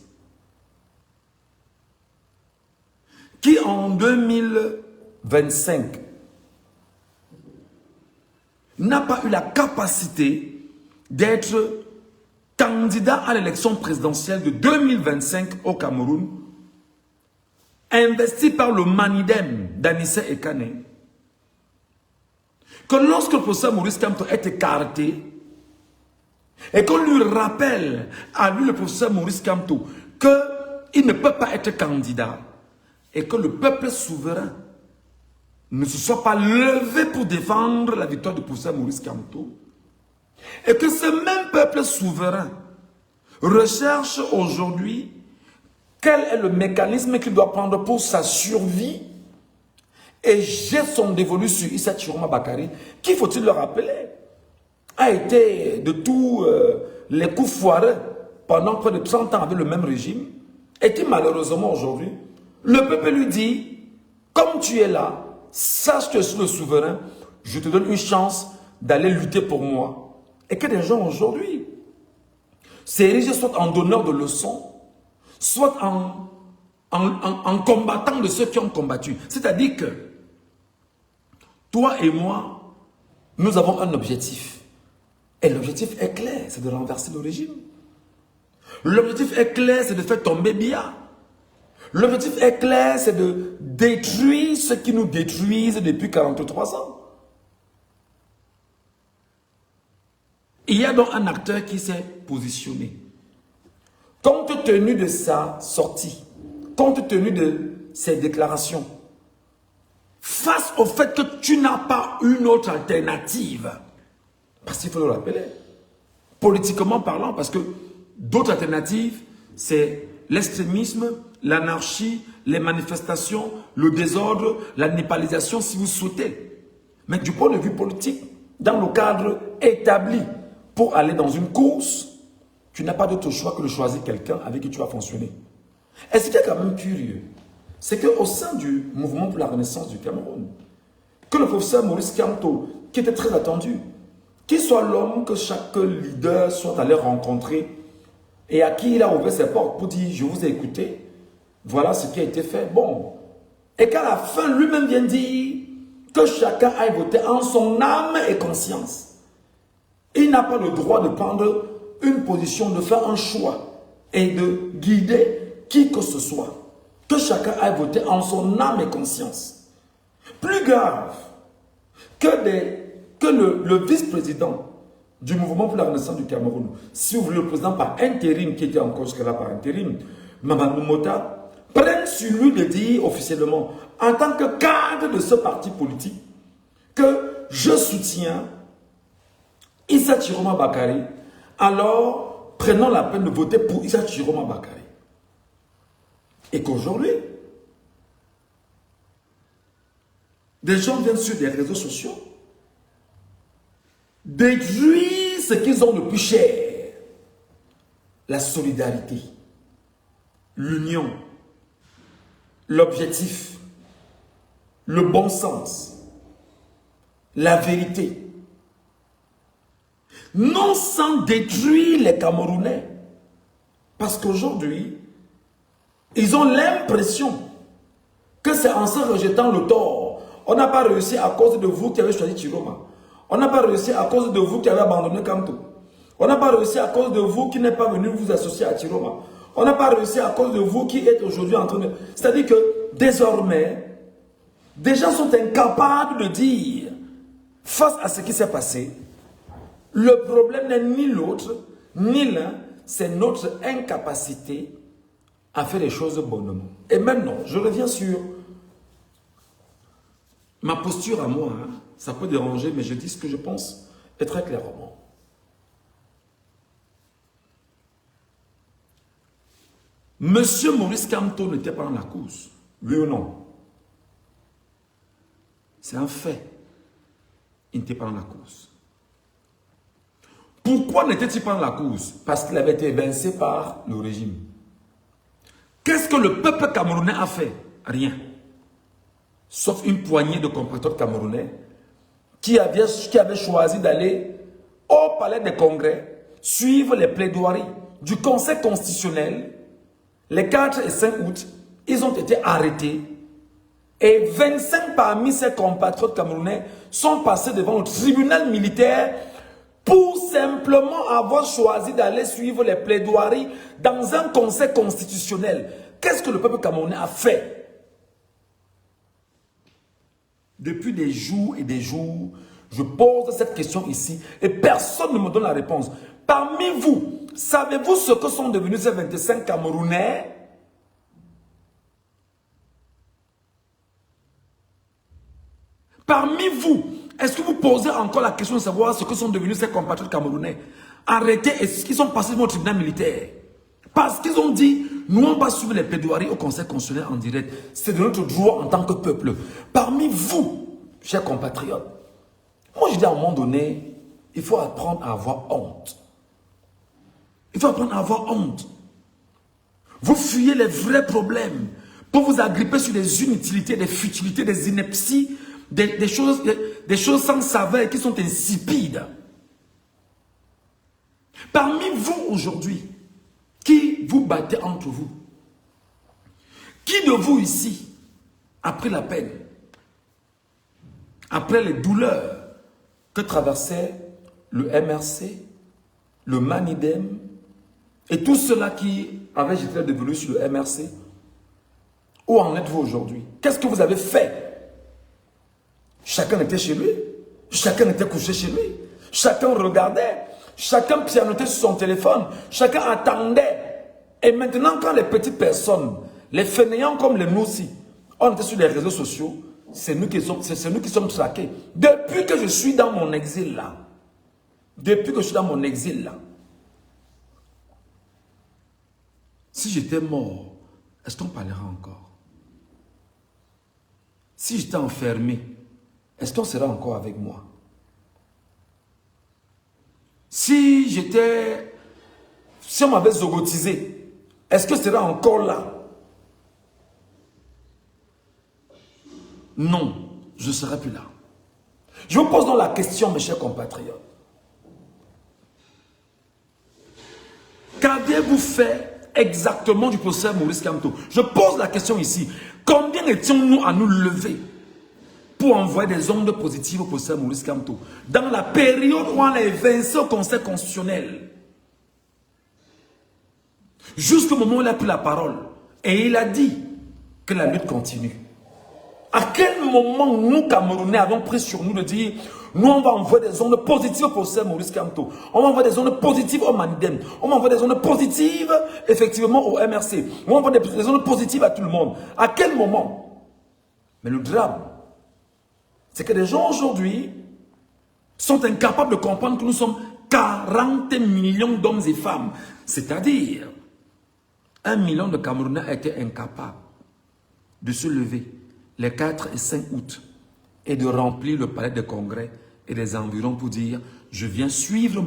qui en 2025 n'a pas eu la capacité d'être candidat à l'élection présidentielle de 2025 au Cameroun, investi par le Manidem d'Anissé Ekane, que lorsque le professeur Maurice Kamto est écarté, et qu'on lui rappelle à lui, le professeur Maurice Kamto, qu'il ne peut pas être candidat, et que le peuple souverain ne se soit pas levé pour défendre la victoire du professeur Maurice Kamto, et que ce même peuple souverain recherche aujourd'hui quel est le mécanisme qu'il doit prendre pour sa survie et jette son dévolu sur Issa Chiroma Bakary, qui, faut-il le rappeler, a été de tous les coups foireux pendant près de 30 ans avec le même régime, et qui malheureusement aujourd'hui, le peuple lui dit, comme tu es là, sache que je suis le souverain, je te donne une chance d'aller lutter pour moi. Et que des gens aujourd'hui s'érigent soit en donneur de leçons, soit en en combattant de ceux qui ont combattu. C'est-à-dire que toi et moi, nous avons un objectif. Et l'objectif est clair, c'est de renverser le régime. L'objectif est clair, c'est de faire tomber Biya. L'objectif est clair, c'est de détruire ce qui nous détruisent depuis 43 ans. Il y a donc un acteur qui s'est positionné. Compte tenu de sa sortie, compte tenu de ses déclarations, face au fait que tu n'as pas une autre alternative, parce qu'il faut le rappeler, politiquement parlant, parce que d'autres alternatives, c'est l'extrémisme, l'anarchie, les manifestations, le désordre, la népalisation, si vous souhaitez. Mais du point de vue politique, dans le cadre établi, pour aller dans une course, tu n'as pas d'autre choix que de choisir quelqu'un avec qui tu vas fonctionner. Et ce qui est quand même curieux, c'est qu'au sein du mouvement pour la renaissance du Cameroun, que le professeur Maurice Kamto, qui était très attendu, qui soit l'homme que chaque leader soit allé rencontrer et à qui il a ouvert ses portes pour dire « je vous ai écouté, voilà ce qui a été fait ». Bon, et qu'à la fin, lui-même vient dire que chacun aille voter en son âme et conscience. Il n'a pas le droit de prendre une position, de faire un choix et de guider qui que ce soit. Que chacun aille voter en son âme et conscience. Plus grave que le vice-président du mouvement pour la renaissance du Cameroun, si vous voulez le président par intérim, qui était encore jusque-là par intérim, Mamadou Mota, prenne sur lui de dire officiellement, en tant que cadre de ce parti politique, que je soutiens Issa Chiroma Bakary, alors prenons la peine de voter pour Issa Chiroma Bakary. Et qu'aujourd'hui, des gens viennent sur des réseaux sociaux détruire ce qu'ils ont de plus cher. La solidarité, l'union, l'objectif, le bon sens, la vérité. Non sans détruire les Camerounais. Parce qu'aujourd'hui, ils ont l'impression que c'est en se rejetant le tort. On n'a pas réussi à cause de vous qui avez choisi Chiroma. On n'a pas réussi à cause de vous qui avez abandonné Kamto. On n'a pas réussi à cause de vous qui n'êtes pas venu vous associer à Chiroma. On n'a pas réussi à cause de vous qui êtes aujourd'hui en train de... C'est-à-dire que désormais, des gens sont incapables de dire, face à ce qui s'est passé, le problème n'est ni l'autre, ni l'un, c'est notre incapacité à faire les choses bonnement. Et maintenant, je reviens sur ma posture à moi. Ça peut déranger, mais je dis ce que je pense et très clairement. Monsieur Maurice Kamto n'était pas dans la course. Oui ou non? C'est un fait. Il n'était pas dans la course. Pourquoi n'était-il pas dans la course? Parce qu'il avait été évincé par le régime. Qu'est-ce que le peuple camerounais a fait? Rien. Sauf une poignée de compatriotes camerounais qui avaient choisi d'aller au palais des congrès, suivre les plaidoiries du Conseil constitutionnel. Les 4 et 5 août, ils ont été arrêtés. Et 25 parmi ces compatriotes camerounais sont passés devant le tribunal militaire pour simplement avoir choisi d'aller suivre les plaidoiries dans un conseil constitutionnel. Qu'est-ce que le peuple camerounais a fait? Depuis des jours et des jours, je pose cette question ici et personne ne me donne la réponse. Parmi vous, savez-vous ce que sont devenus ces 25 Camerounais? Parmi vous, est-ce que vous posez encore la question de savoir ce que sont devenus ces compatriotes camerounais? Arrêtés, est-ce qu'ils sont passés au tribunal militaire? Parce qu'ils ont dit, nous on va suivre les plaidoiries au Conseil constitutionnel en direct. C'est de notre droit en tant que peuple. Parmi vous, chers compatriotes, moi je dis à un moment donné, il faut apprendre à avoir honte. Il faut apprendre à avoir honte. Vous fuyez les vrais problèmes pour vous agripper sur des inutilités, des futilités, des inepties, des choses sans saveur qui sont insipides. Parmi vous aujourd'hui, qui vous battez entre vous, Qui de vous ici a pris la peine, après les douleurs que traversait le MRC, le Manidem, et tous ceux-là qui avaient jeté de velours sur le MRC, où en êtes-vous aujourd'hui? Qu'est-ce que vous avez fait? Chacun était chez lui, chacun était couché chez lui, chacun regardait, chacun pianotait sur son téléphone, chacun attendait. Et maintenant, quand les petites personnes, les fainéants comme les nous aussi, on était sur les réseaux sociaux, c'est nous qui sommes traqués. Depuis que je suis dans mon exil là, si j'étais mort, est-ce qu'on parlera encore? Si j'étais enfermé, est-ce qu'on serait encore avec moi? Si on m'avait zogotisé, est-ce que je serais encore là? Non, je ne serai plus là. Je vous pose donc la question, mes chers compatriotes. Qu'avez-vous fait exactement du professeur Maurice Kamto? Je pose la question ici. Combien étions-nous à nous lever pour envoyer des ondes positives au professeur Maurice Kamto dans la période où on a évincé au Conseil constitutionnel? Jusqu'au moment où il a pris la parole et il a dit que la lutte continue. À quel moment nous, Camerounais, avons pris sur nous de dire nous, on va envoyer des ondes positives au professeur Maurice Kamto. On va envoyer des ondes positives au Manidem. On va envoyer des ondes positives, effectivement, au MRC. On va envoyer des ondes positives à tout le monde. À quel moment? Mais le drame, c'est que les gens aujourd'hui sont incapables de comprendre que nous sommes 40 millions d'hommes et femmes. C'est-à-dire, 1 million de Camerounais a été incapable de se lever les 4 et 5 août et de remplir le palais de congrès et les environs pour dire je viens suivre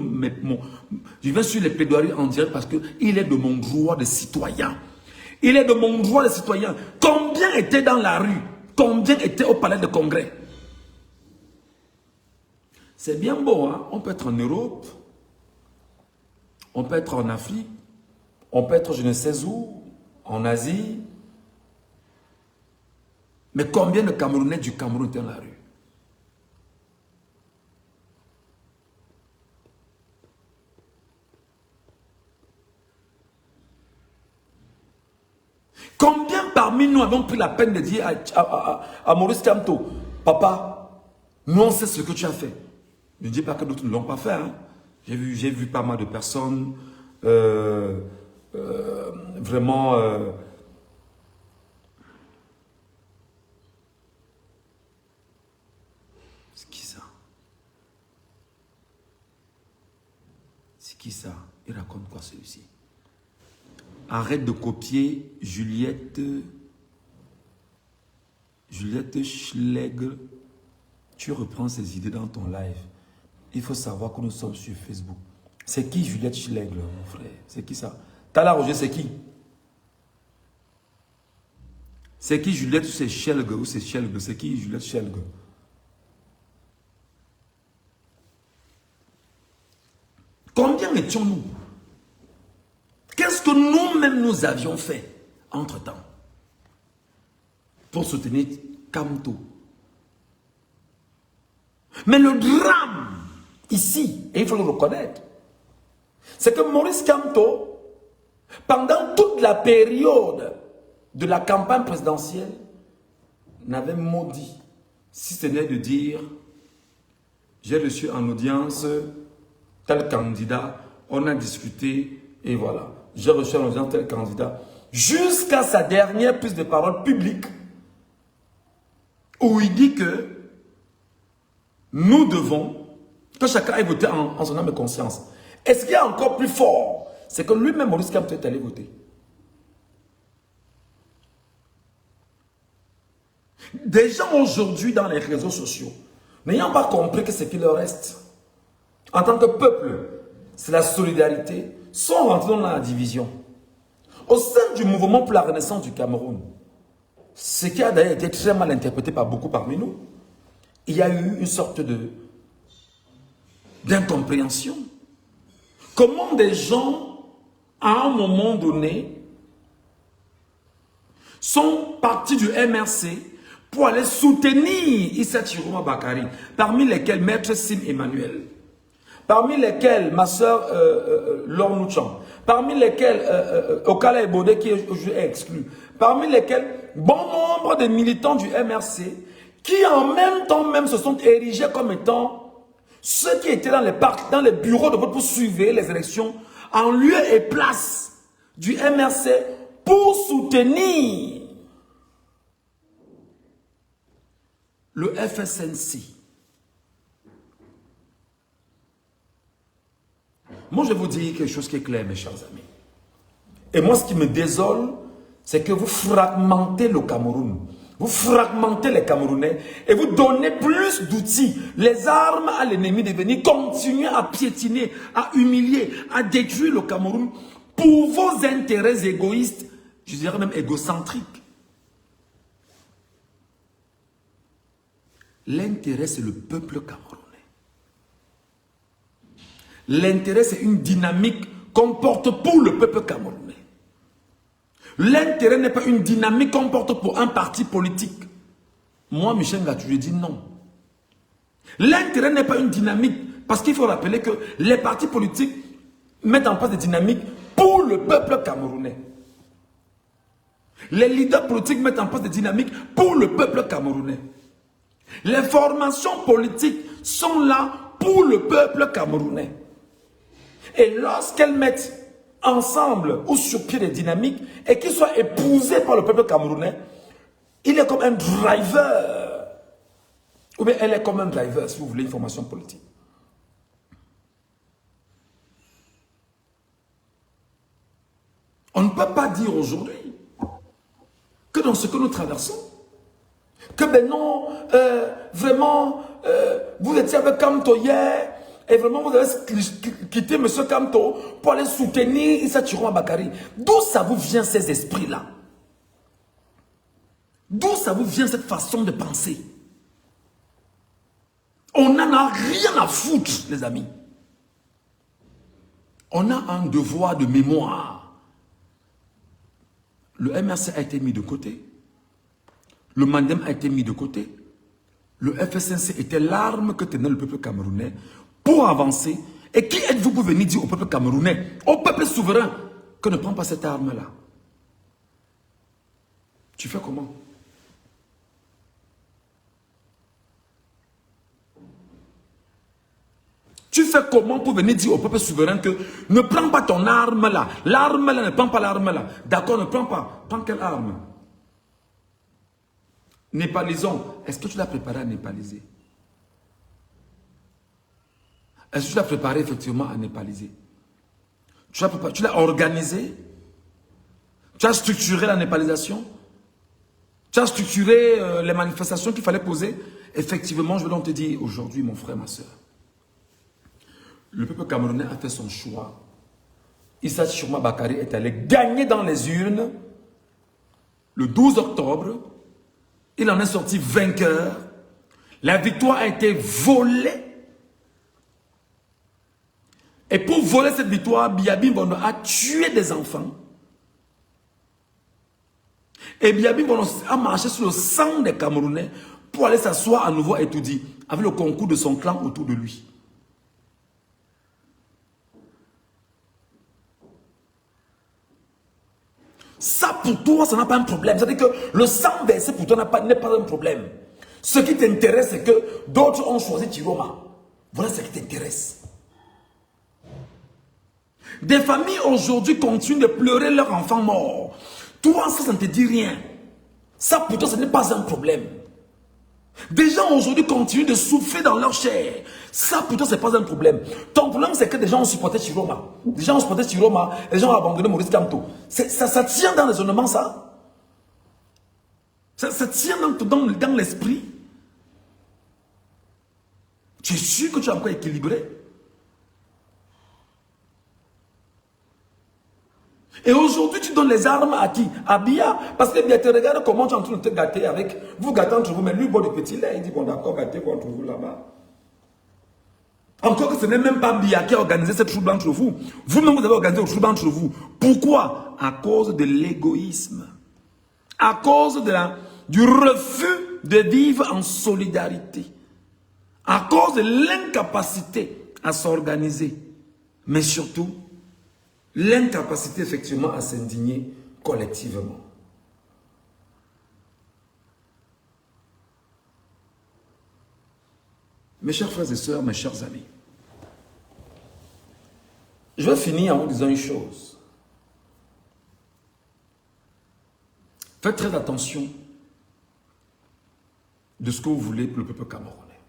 les plaidoiries en direct parce qu'il est de mon droit de citoyen. Il est de mon droit de citoyen. Combien étaient dans la rue? Combien étaient au palais de congrès? C'est bien beau, hein? On peut être en Europe, on peut être en Afrique, on peut être je ne sais où, en Asie. Mais combien de Camerounais du Cameroun étaient dans la rue? Combien parmi nous avons pris la peine de dire à Maurice Kamto, papa, nous on sait ce que tu as fait. Je ne dis pas que d'autres ne l'ont pas fait. Hein. J'ai vu pas mal de personnes vraiment... c'est qui ça? C'est qui ça? Il raconte quoi celui-ci? Arrête de copier Juliette Schlegel. Tu reprends ces idées dans ton live. Il faut savoir que nous sommes sur Facebook. C'est qui Juliette Schlegel, mon frère? C'est qui ça? Tala Roger, c'est qui? C'est qui Juliette ou c'est Schlegel ou c'est Schlegel? C'est qui Juliette Schlegel? Combien étions-nous? Qu'est-ce que nous-mêmes nous avions fait entre-temps pour soutenir Kamto? Mais le drame ici, et il faut le reconnaître, c'est que Maurice Kamto, pendant toute la période de la campagne présidentielle, n'avait maudit, si ce n'est de dire j'ai reçu en audience tel candidat, on a discuté et voilà. J'ai reçu en audience tel candidat. Jusqu'à sa dernière prise de parole publique où il dit que nous devons, que chacun ait voté en son âme et conscience. Et ce qui est encore plus fort, c'est que lui-même, Maurice Kamto, est allé voter. Des gens aujourd'hui dans les réseaux sociaux, n'ayant pas compris que ce qu'il leur reste, en tant que peuple, c'est la solidarité, sont rentrés dans la division. Au sein du mouvement pour la renaissance du Cameroun, ce qui a d'ailleurs été très mal interprété par beaucoup parmi nous, il y a eu une sorte d'incompréhension. Comment des gens, à un moment donné, sont partis du MRC pour aller soutenir Issa Chiroma Bakari, parmi lesquels Maître Sim Emmanuel, parmi lesquels ma soeur Laure Nouchan, parmi lesquels Okala Ebode qui est exclu, parmi lesquels bon nombre de militants du MRC qui en même temps même se sont érigés comme étant ceux qui étaient dans les bureaux de vote pour suivre les élections en lieu et place du MRC pour soutenir le FSNC. Moi, je vais vous dire quelque chose qui est clair, mes chers amis. Et moi, ce qui me désole, c'est que vous fragmentez le Cameroun. Vous fragmentez les Camerounais et vous donnez plus d'outils, les armes à l'ennemi de venir continuer à piétiner, à humilier, à détruire le Cameroun pour vos intérêts égoïstes, je dirais même égocentriques. L'intérêt, c'est le peuple camerounais. L'intérêt, c'est une dynamique qu'on porte pour le peuple camerounais. L'intérêt n'est pas une dynamique qu'on porte pour un parti politique. Moi, Michel Ngatou, je dis non. L'intérêt n'est pas une dynamique, parce qu'il faut rappeler que les partis politiques mettent en place des dynamiques pour le peuple camerounais. Les leaders politiques mettent en place des dynamiques pour le peuple camerounais. Les formations politiques sont là pour le peuple camerounais. Et lorsqu'elles mettent ensemble ou sur pied des dynamiques et qu'ils soient épousés par le peuple camerounais, il est comme un driver. Ou bien elle est comme un driver, si vous voulez, une formation politique. On ne peut pas dire aujourd'hui que dans ce que nous traversons, que ben non, vraiment, vous étiez avec Kamto hier, et vraiment vous avez quitté M. Kamto pour aller soutenir Issa Chiroma Bakari. D'où ça vous vient ces esprits-là? D'où ça vous vient cette façon de penser? On n'en a rien à foutre, les amis. On a un devoir de mémoire. Le MRC a été mis de côté. Le Mandem a été mis de côté. Le FSNC était l'arme que tenait le peuple camerounais pour avancer. Et qui êtes-vous pour venir dire au peuple camerounais, au peuple souverain, que ne prend pas cette arme-là? Tu fais comment? Tu fais comment pour venir dire au peuple souverain que ne prends pas ton arme là. L'arme là, ne prends pas l'arme là. D'accord, ne prends pas. Prends quelle arme? Népalisons. Est-ce que tu l'as préparé à népaliser? Est-ce que tu l'as préparé effectivement à népaliser? Tu l'as organisé? Tu as structuré la népalisation? Tu as structuré les manifestations qu'il fallait poser? Effectivement, je vais donc te dire aujourd'hui, mon frère, ma soeur. Le peuple camerounais a fait son choix. Issa Chiroma Bakari est allé gagner dans les urnes le 12 octobre. Il en est sorti vainqueur. La victoire a été volée. Et pour voler cette victoire, Biabi Mbondo a tué des enfants. Et Biabi Mbondo a marché sur le sang des Camerounais pour aller s'asseoir à nouveau à Etoudi, avec le concours de son clan autour de lui. Ça pour toi, ça n'a pas un problème. C'est-à-dire que le sang versé pour toi n'est pas un problème. Ce qui t'intéresse, c'est que d'autres ont choisi Chiroma. Voilà ce qui t'intéresse. Des familles aujourd'hui continuent de pleurer leurs enfants morts. Toi, ça ne te dit rien. Ça pour toi, ce n'est pas un problème. Des gens aujourd'hui continuent de souffrir dans leur chair. Ça pour toi, ce n'est pas un problème. Ton problème, c'est que des gens ont supporté Chiroma. Des gens ont supporté Chiroma. Les gens ont abandonné Maurice Kamto. Ça tient dans le raisonnement, ça. Ça tient dans l'esprit. Tu es sûr que tu es encore équilibré? Et aujourd'hui, tu donnes les armes à qui? À Bia. Parce que Bia te regarde comment tu es en train de te gâter avec. Vous gâtez entre vous, mais lui, bon, de petit lait, il dit, bon, d'accord, gâtez contre vous là-bas. Encore que ce n'est même pas Bia qui a organisé cette trouble entre vous. Vous-même, vous avez organisé le trouble entre vous. Pourquoi? À cause de l'égoïsme. à cause du refus de vivre en solidarité, à cause de l'incapacité à s'organiser, mais surtout l'incapacité effectivement à s'indigner collectivement. Mes chers frères et sœurs, mes chers amis, je vais finir en vous disant une chose. Faites très attention de ce que vous voulez pour le peuple camerounais.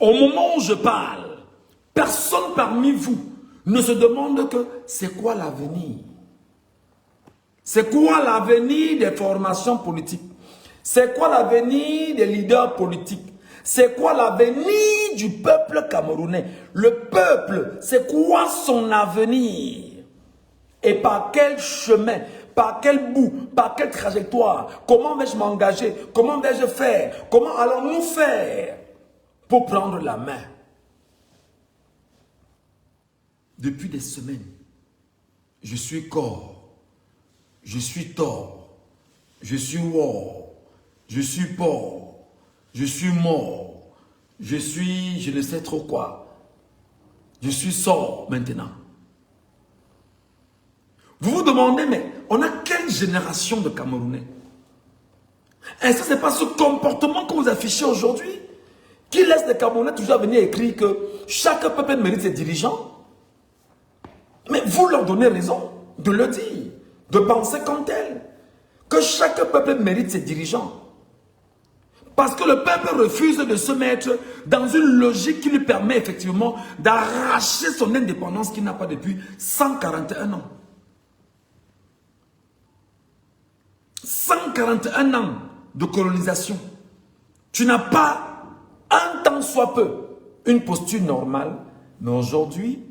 Au moment où je parle, personne parmi vous ne se demande que c'est quoi l'avenir? C'est quoi l'avenir des formations politiques? C'est quoi l'avenir des leaders politiques? C'est quoi l'avenir du peuple camerounais? Le peuple, c'est quoi son avenir? Et par quel chemin, par quel bout, par quelle trajectoire? Comment vais-je m'engager? Comment vais-je faire? Comment allons-nous faire pour prendre la main? Depuis des semaines, je suis corps, je suis tort, je suis war, je suis porc, je suis mort, je suis je ne sais trop quoi, je suis sort maintenant. Vous vous demandez, mais on a quelle génération de Camerounais? Est-ce que ce n'est pas ce comportement que vous affichez aujourd'hui qui laisse les Camerounais toujours venir écrire que chaque peuple mérite ses dirigeants? Mais vous leur donnez raison de le dire, de penser comme tel, que chaque peuple mérite ses dirigeants. Parce que le peuple refuse de se mettre dans une logique qui lui permet effectivement d'arracher son indépendance qu'il n'a pas depuis 141 ans. 141 ans de colonisation. Tu n'as pas un tant soit peu une posture normale, mais aujourd'hui,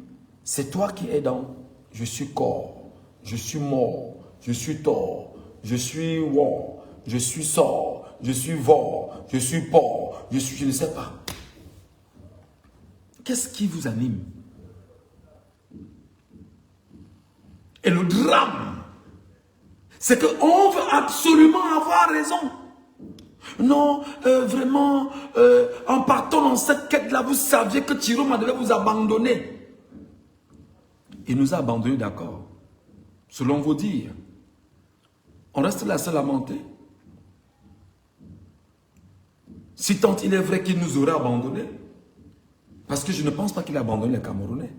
c'est toi qui es dans « je suis corps, je suis mort, je suis tort, je suis war, je suis sort, je suis vor, je suis porc, je ne sais pas ». Qu'est-ce qui vous anime? Et le drame, c'est qu'on veut absolument avoir raison. Non, vraiment, en partant dans cette quête-là, vous saviez que Tiroma devait vous abandonner. Il nous a abandonnés, d'accord. Selon vos dires. On reste là seul à lamenter. Si tant il est vrai qu'il nous aurait abandonnés, parce que je ne pense pas qu'il a abandonné les Camerounais.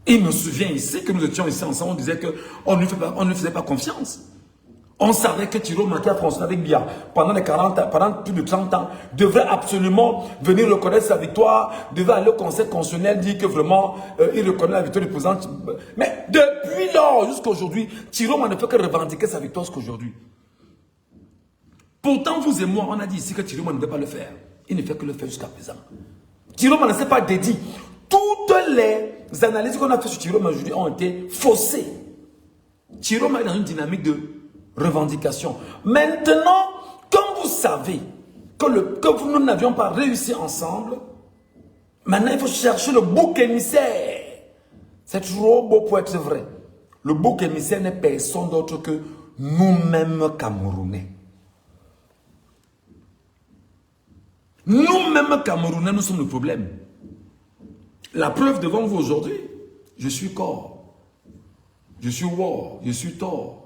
Et il me souvient ici que nous étions ici ensemble, on disait qu'on ne faisait pas confiance. On savait que Tiroma qui a fonctionné avec Biya pendant plus de 30 ans, devrait absolument venir reconnaître sa victoire, devait aller au conseil constitutionnel, dire que vraiment, il reconnaît la victoire du président. Mais depuis lors jusqu'à aujourd'hui, Tiroma ne fait que revendiquer sa victoire jusqu'à aujourd'hui. Pourtant, vous et moi, on a dit ici que Tiroma ne veut pas le faire. Il ne fait que le faire jusqu'à présent. Tiroma ne s'est pas dédié. Toutes les analyses qu'on a faites sur Tiroma aujourd'hui ont été faussées. Tiroma est dans une dynamique de revendication. Maintenant, comme vous savez que nous n'avions pas réussi ensemble, maintenant il faut chercher le bouc émissaire. C'est trop beau pour être vrai. Le bouc émissaire n'est personne d'autre que nous-mêmes Camerounais. Nous-mêmes Camerounais, nous sommes le problème. La preuve devant vous aujourd'hui, je suis corps, je suis war, je suis tort.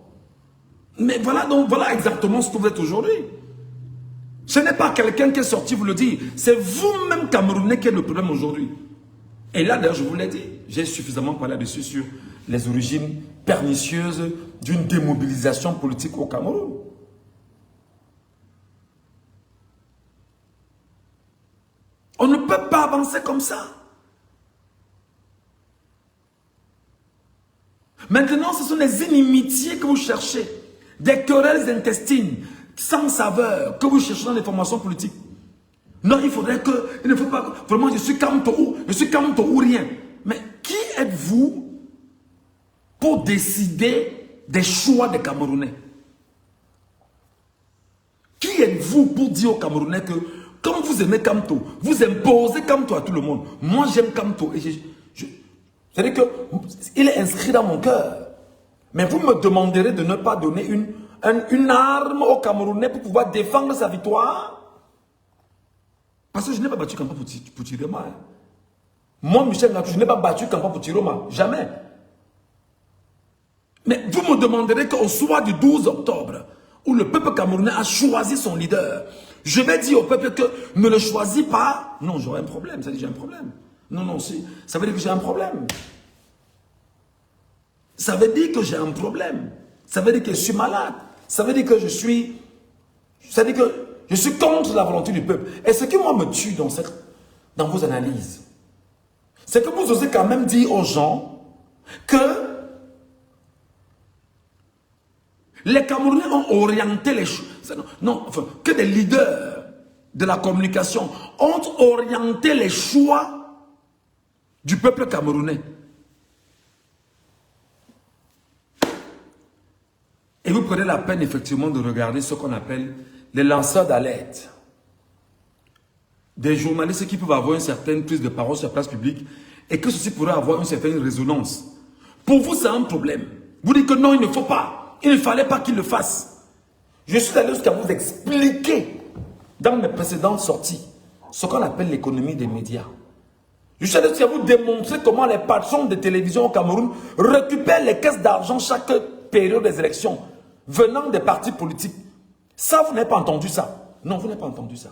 Mais voilà, donc voilà exactement ce que vous êtes aujourd'hui. Ce n'est pas quelqu'un qui est sorti vous le dire, c'est vous-même Camerounais qui êtes le problème aujourd'hui. Et là d'ailleurs je vous l'ai dit, j'ai suffisamment parlé dessus sur les origines pernicieuses d'une démobilisation politique au Cameroun. On ne peut pas avancer comme ça. Maintenant, ce sont les inimitiés que vous cherchez, des querelles intestines, sans saveur, que vous cherchez dans les formations politiques. Non, il faudrait que, il ne faut pas, vraiment, je suis Kamto ou rien. Mais qui êtes-vous pour décider des choix des Camerounais? Qui êtes-vous pour dire aux Camerounais que, quand vous aimez Kamto, vous imposez Kamto à tout le monde. Moi, j'aime Kamto. C'est-à-dire qu'il est inscrit dans mon cœur. Mais vous me demanderez de ne pas donner une arme au Camerounais pour pouvoir défendre sa victoire. Parce que je n'ai pas battu Kampa pour Tiroma. Hein. Moi, Michel Ngachou, je n'ai pas battu Kampa pour Tiroma. Jamais. Mais vous me demanderez qu'au soir du 12 octobre, où le peuple camerounais a choisi son leader, je vais dire au peuple que ne le choisis pas. Non, j'aurai un problème. Ça dit j'ai un problème. Non, non, si. Ça veut dire que j'ai un problème. Ça veut dire que j'ai un problème. Ça veut dire que je suis malade. Ça veut dire que je suis... Ça veut dire que je suis contre la volonté du peuple. Et ce qui moi me tue dans vos analyses, c'est que vous osez quand même dire aux gens que les Camerounais ont orienté les choses. Non, enfin, que des leaders de la communication ont orienté les choix du peuple camerounais. Et vous prenez la peine effectivement de regarder ce qu'on appelle les lanceurs d'alerte. Des journalistes qui peuvent avoir une certaine prise de parole sur la place publique et que ceci pourrait avoir une certaine résonance. Pour vous, c'est un problème. Vous dites que non, il ne faut pas. Il ne fallait pas qu'il le fasse. Je suis allé jusqu'à vous expliquer dans mes précédentes sorties ce qu'on appelle l'économie des médias. Je suis allé jusqu'à vous démontrer comment les patrons de télévision au Cameroun récupèrent les caisses d'argent chaque période des élections venant des partis politiques. Ça, vous n'avez pas entendu ça. Non, vous n'avez pas entendu ça.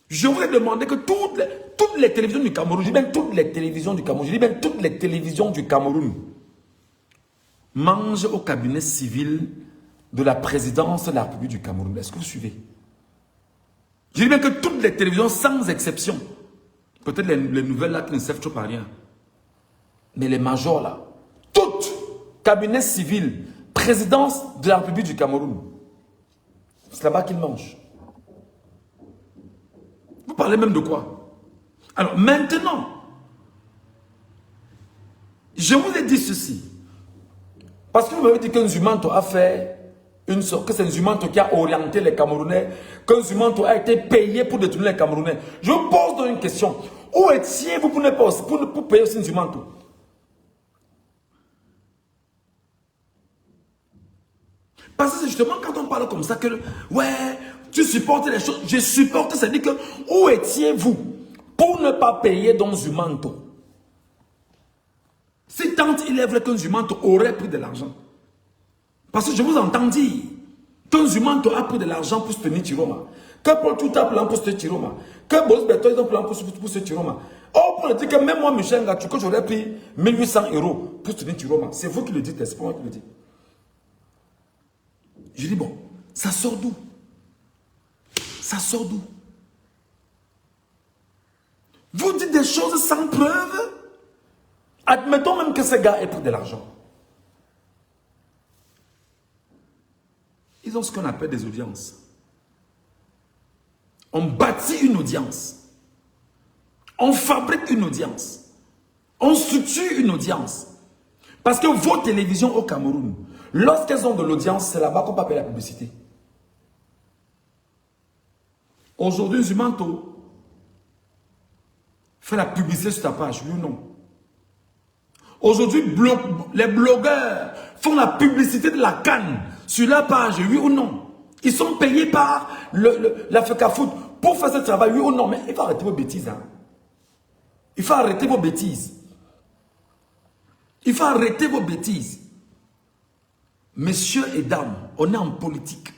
Je vous ai demandé que toutes les télévisions du Cameroun, je dis bien toutes les télévisions du Cameroun, je dis bien toutes les télévisions du Cameroun, mangent au cabinet civil de la présidence de la République du Cameroun. Est-ce que vous suivez? Je dis bien que toutes les télévisions, sans exception, peut-être les nouvelles là qui ne servent trop à rien, mais les majors là, toutes, cabinet civil, présidence de la République du Cameroun, c'est là-bas qu'ils mangent. Vous parlez même de quoi? Alors maintenant, je vous ai dit ceci. Parce que vous m'avez dit qu'un Nzumanto a fait une sorte, que c'est Nzumanto qui a orienté les Camerounais, qu'un Nzumanto a été payé pour détourner les Camerounais. Je vous pose donc une question. Où étiez-vous pour payer aussi Nzumanto? Parce que c'est justement quand on parle comme ça que, ouais, tu supportes les choses. Je supporte, ça dit que, où étiez-vous pour ne pas payer dans Nzumanto? Si tant il est vrai qu'un Nzumanto aurait pris de l'argent. Parce que je vous entends dire qu'un Nzumanto a pris de l'argent pour soutenir Tiroma. Que Paul Tout a pris pour soutenir Tiroma. Que Boris Beto a pris pour soutenir Tiroma. Oh, pour le dire que même moi, Michel Ngachou, que j'aurais pris 1800 € pour soutenir Tiroma. C'est vous qui le dites, c'est pas moi qui le dis. Je dis, bon, ça sort d'où? Ça sort d'où? Vous dites des choses sans preuve. Admettons même que ce gars ait pris de l'argent. Ils ont ce qu'on appelle des audiences. On bâtit une audience. On fabrique une audience. On structure une audience. Parce que vos télévisions au Cameroun, lorsqu'elles ont de l'audience, c'est là-bas qu'on peut payer la publicité. Aujourd'hui, Nzumanto fait la publicité sur ta page, oui ou non? Aujourd'hui, les blogueurs font la publicité de la CAN sur la page, oui ou non? Ils sont payés par la FECAFOOT pour faire ce travail, oui ou non? Mais il faut arrêter vos bêtises. Hein? Il faut arrêter vos bêtises. Il faut arrêter vos bêtises. Messieurs et dames, on est en politique.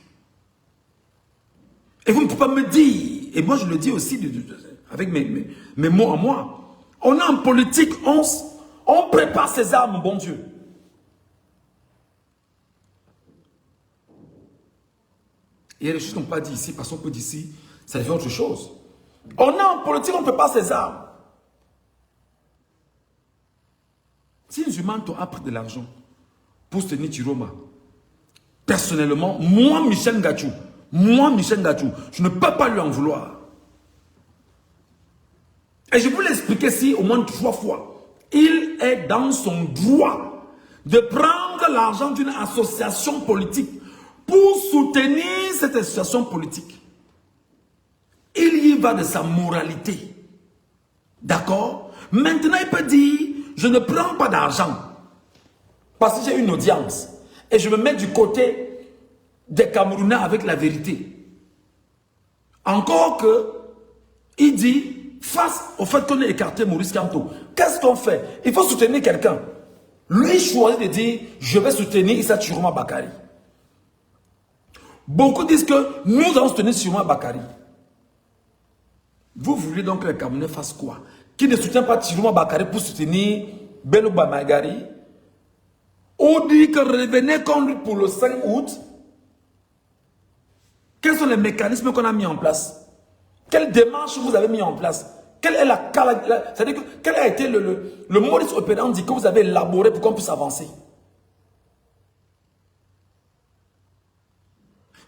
Et vous ne pouvez pas me dire, et moi je le dis aussi avec mes mots en moi, on est en politique, on prépare ses armes, bon Dieu. Il y a des choses qu'on ne peut pas dire ici, parce qu'on peut dire ici, ça devient autre chose. On est en politique, on prépare ses armes. Si Nzumanto a pris de l'argent pour soutenir Tiroma, personnellement, moi, Michel Ngachou, je ne peux pas lui en vouloir. Et je vous l'ai expliqué ici au moins 3 fois. Il est dans son droit de prendre l'argent d'une association politique pour soutenir cette association politique. Il y va de sa moralité. D'accord? Maintenant, il peut dire, je ne prends pas d'argent parce que j'ai une audience et je me mets du côté des Camerounais avec la vérité. Encore que, il dit, face au fait qu'on ait écarté Maurice Kamto, qu'est-ce qu'on fait? Il faut soutenir quelqu'un. Lui choisit de dire, je vais soutenir Issa Chiroma Bakari. Beaucoup disent que nous allons soutenir Chiroma Bakari. Vous voulez donc que les Camerounais fassent quoi? Qui ne soutient pas Chiroma Bakari pour soutenir Belouba Magari? On dit que revenez contre lui pour le 5 août. Quels sont les mécanismes qu'on a mis en place? Quelle démarche vous avez mis en place? Quelle est c'est-à-dire quel a été le modus operandi que vous avez élaboré pour qu'on puisse avancer?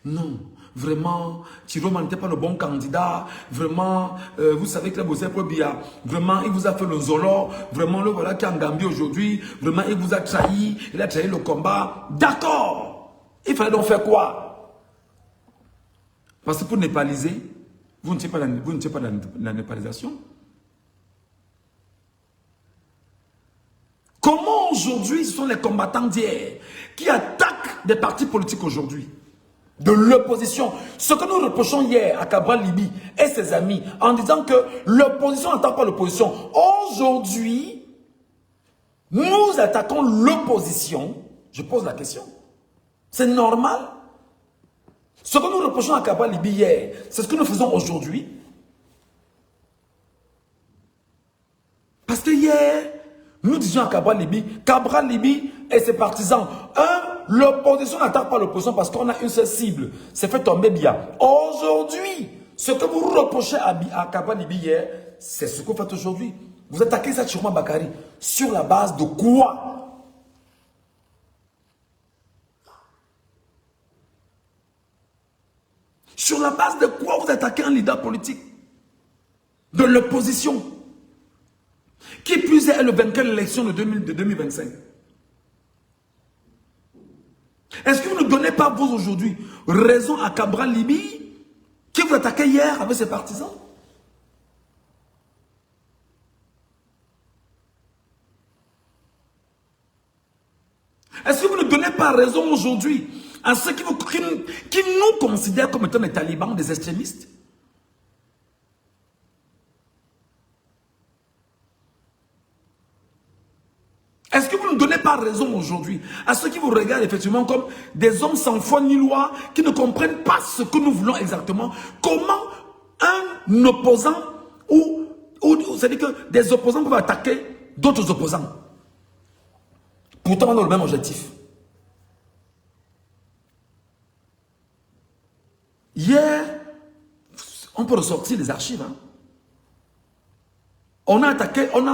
Non, vraiment, Chiroma n'était pas le bon candidat. Vraiment, vous savez que Bosé Probia, vraiment, il vous a fait le zolo. Vraiment, le voilà qui est en Gambie aujourd'hui. Vraiment, il vous a trahi. Il a trahi le combat. D'accord. Il fallait donc faire quoi? Parce que pour népaliser, vous ne tirez pas la népalisation. Comment aujourd'hui, ce sont les combattants d'hier qui attaquent des partis politiques aujourd'hui? De l'opposition. Ce que nous reprochons hier à Cabral Libi et ses amis en disant que l'opposition n'attaque pas l'opposition. Aujourd'hui, nous attaquons l'opposition. Je pose la question. C'est normal? Ce que nous reprochons à Cabral Libi hier, c'est ce que nous faisons aujourd'hui. Parce que hier, nous disions à Cabral Libi et ses partisans, l'opposition n'attaque pas l'opposition parce qu'on a une seule cible. C'est fait tomber bien. Aujourd'hui, ce que vous reprochez à Cabral Libi hier, c'est ce que vous faites aujourd'hui. Vous attaquez ça Chiroma Bakari. Sur la base de quoi? Sur la base de quoi vous attaquez un leader politique? De l'opposition. Qui plus est le vainqueur de l'élection de 2025. Est-ce que vous ne donnez pas, vous aujourd'hui, raison à Cabral Libi qui vous attaquait hier avec ses partisans? Est-ce que vous ne donnez pas raison aujourd'hui à ceux qui nous considèrent comme étant des talibans, des extrémistes? Est-ce que vous ne donnez pas raison aujourd'hui à ceux qui vous regardent effectivement comme des hommes sans foi ni loi, qui ne comprennent pas ce que nous voulons exactement? Comment un opposant c'est-à-dire que des opposants peuvent attaquer d'autres opposants? Pourtant, on a le même objectif. Hier, on peut ressortir les archives. Hein. On a attaqué, on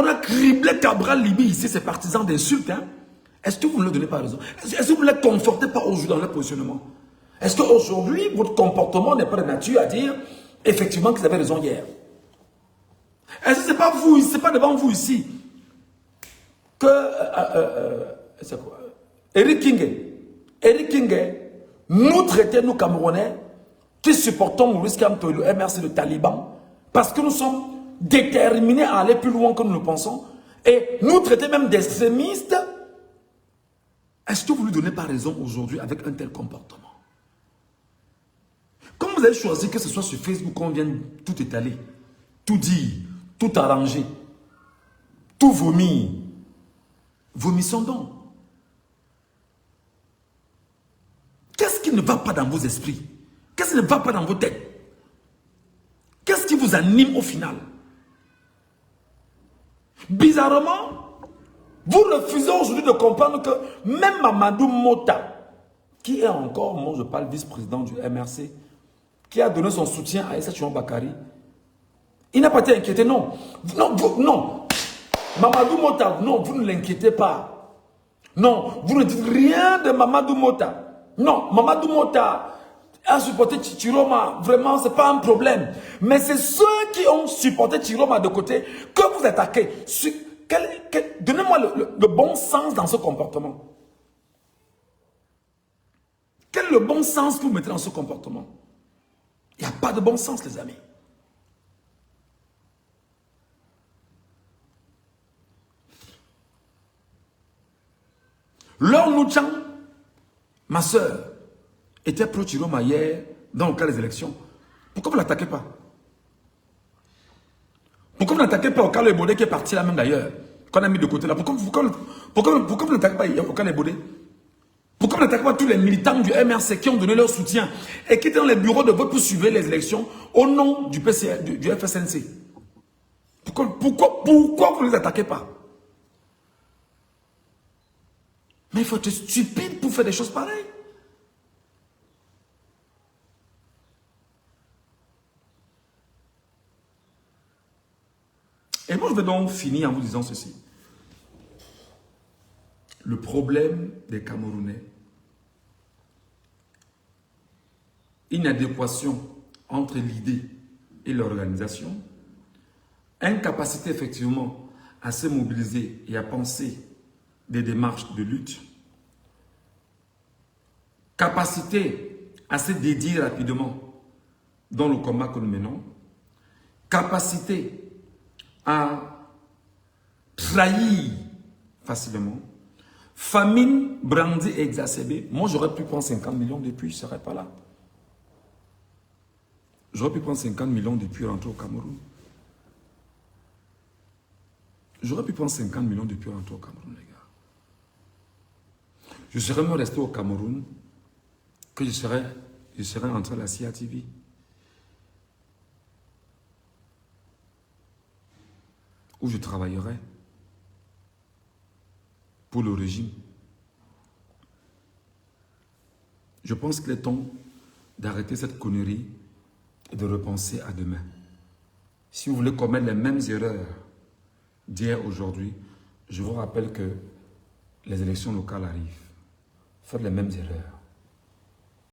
a criblé Cabral Libi ici, ses partisans d'insultes. Hein. Est-ce que vous ne leur donnez pas raison? Est-ce que vous ne les confortez pas aujourd'hui dans leur positionnement? Est-ce qu'aujourd'hui, votre comportement n'est pas de nature à dire effectivement qu'ils avaient raison hier? Est-ce que ce n'est pas vous, c'est pas devant vous ici que c'est quoi? Eric King nous traitait, nous Camerounais, qui supportons Maurice Kamto et le MRC, le Taliban, parce que nous sommes déterminés à aller plus loin que nous le pensons, et nous traiter même d'extrémistes. Est-ce que vous ne lui donnez pas raison aujourd'hui avec un tel comportement? Comme vous avez choisi que ce soit sur Facebook qu'on vienne tout étaler, tout dire, tout arranger, tout vomir, vomissons donc. Qu'est-ce qui ne va pas dans vos esprits? Qu'est-ce qui ne va pas dans vos têtes? Qu'est-ce qui vous anime au final? Bizarrement, vous refusez aujourd'hui de comprendre que même Mamadou Mota, qui est encore, moi je parle vice-président du MRC, qui a donné son soutien à Issa Chiroma Bakari, il n'a pas été inquiété, non. Non. Mamadou Mota, non, vous ne l'inquiétez pas. Non, vous ne dites rien de Mamadou Mota. Non, Mamadou Mota a supporté Chiroma, vraiment, ce n'est pas un problème. Mais c'est ceux qui ont supporté Chiroma de côté que vous attaquez. Donnez-moi le bon sens dans ce comportement. Quel est le bon sens que vous mettez dans ce comportement? Il n'y a pas de bon sens, les amis. Laure Nouchang, ma soeur, était pro-Chiroma hier dans le cas des élections. Pourquoi vous ne l'attaquez pas? Pourquoi vous n'attaquez pas Okale Ebode qui est parti là même d'ailleurs, qu'on a mis de côté là? Pourquoi vous n'attaquez pas Okale Ebode? Pourquoi vous n'attaquez pas tous les militants du MRC qui ont donné leur soutien et qui étaient dans les bureaux de vote pour suivre les élections au nom du FSNC? Pourquoi vous ne les attaquez pas? Mais il faut être stupide pour faire des choses pareilles. Et moi, je vais donc finir en vous disant ceci. Le problème des Camerounais, inadéquation entre l'idée et l'organisation, incapacité effectivement à se mobiliser et à penser des démarches de lutte, capacité à se dédier rapidement dans le combat que nous menons, capacité à trahir facilement, famine brandie et exacerbée. Moi, j'aurais pu prendre 50 millions depuis, je ne serais pas là. J'aurais pu prendre 50 millions depuis rentrer au Cameroun. J'aurais pu prendre 50 millions depuis rentrer au Cameroun, les gars. Je serais même resté au Cameroun que je serais entré à la CIATV. Où je travaillerai pour le régime. Je pense qu'il est temps d'arrêter cette connerie et de repenser à demain. Si vous voulez commettre les mêmes erreurs d'hier, aujourd'hui, je vous rappelle que les élections locales arrivent. Faites les mêmes erreurs.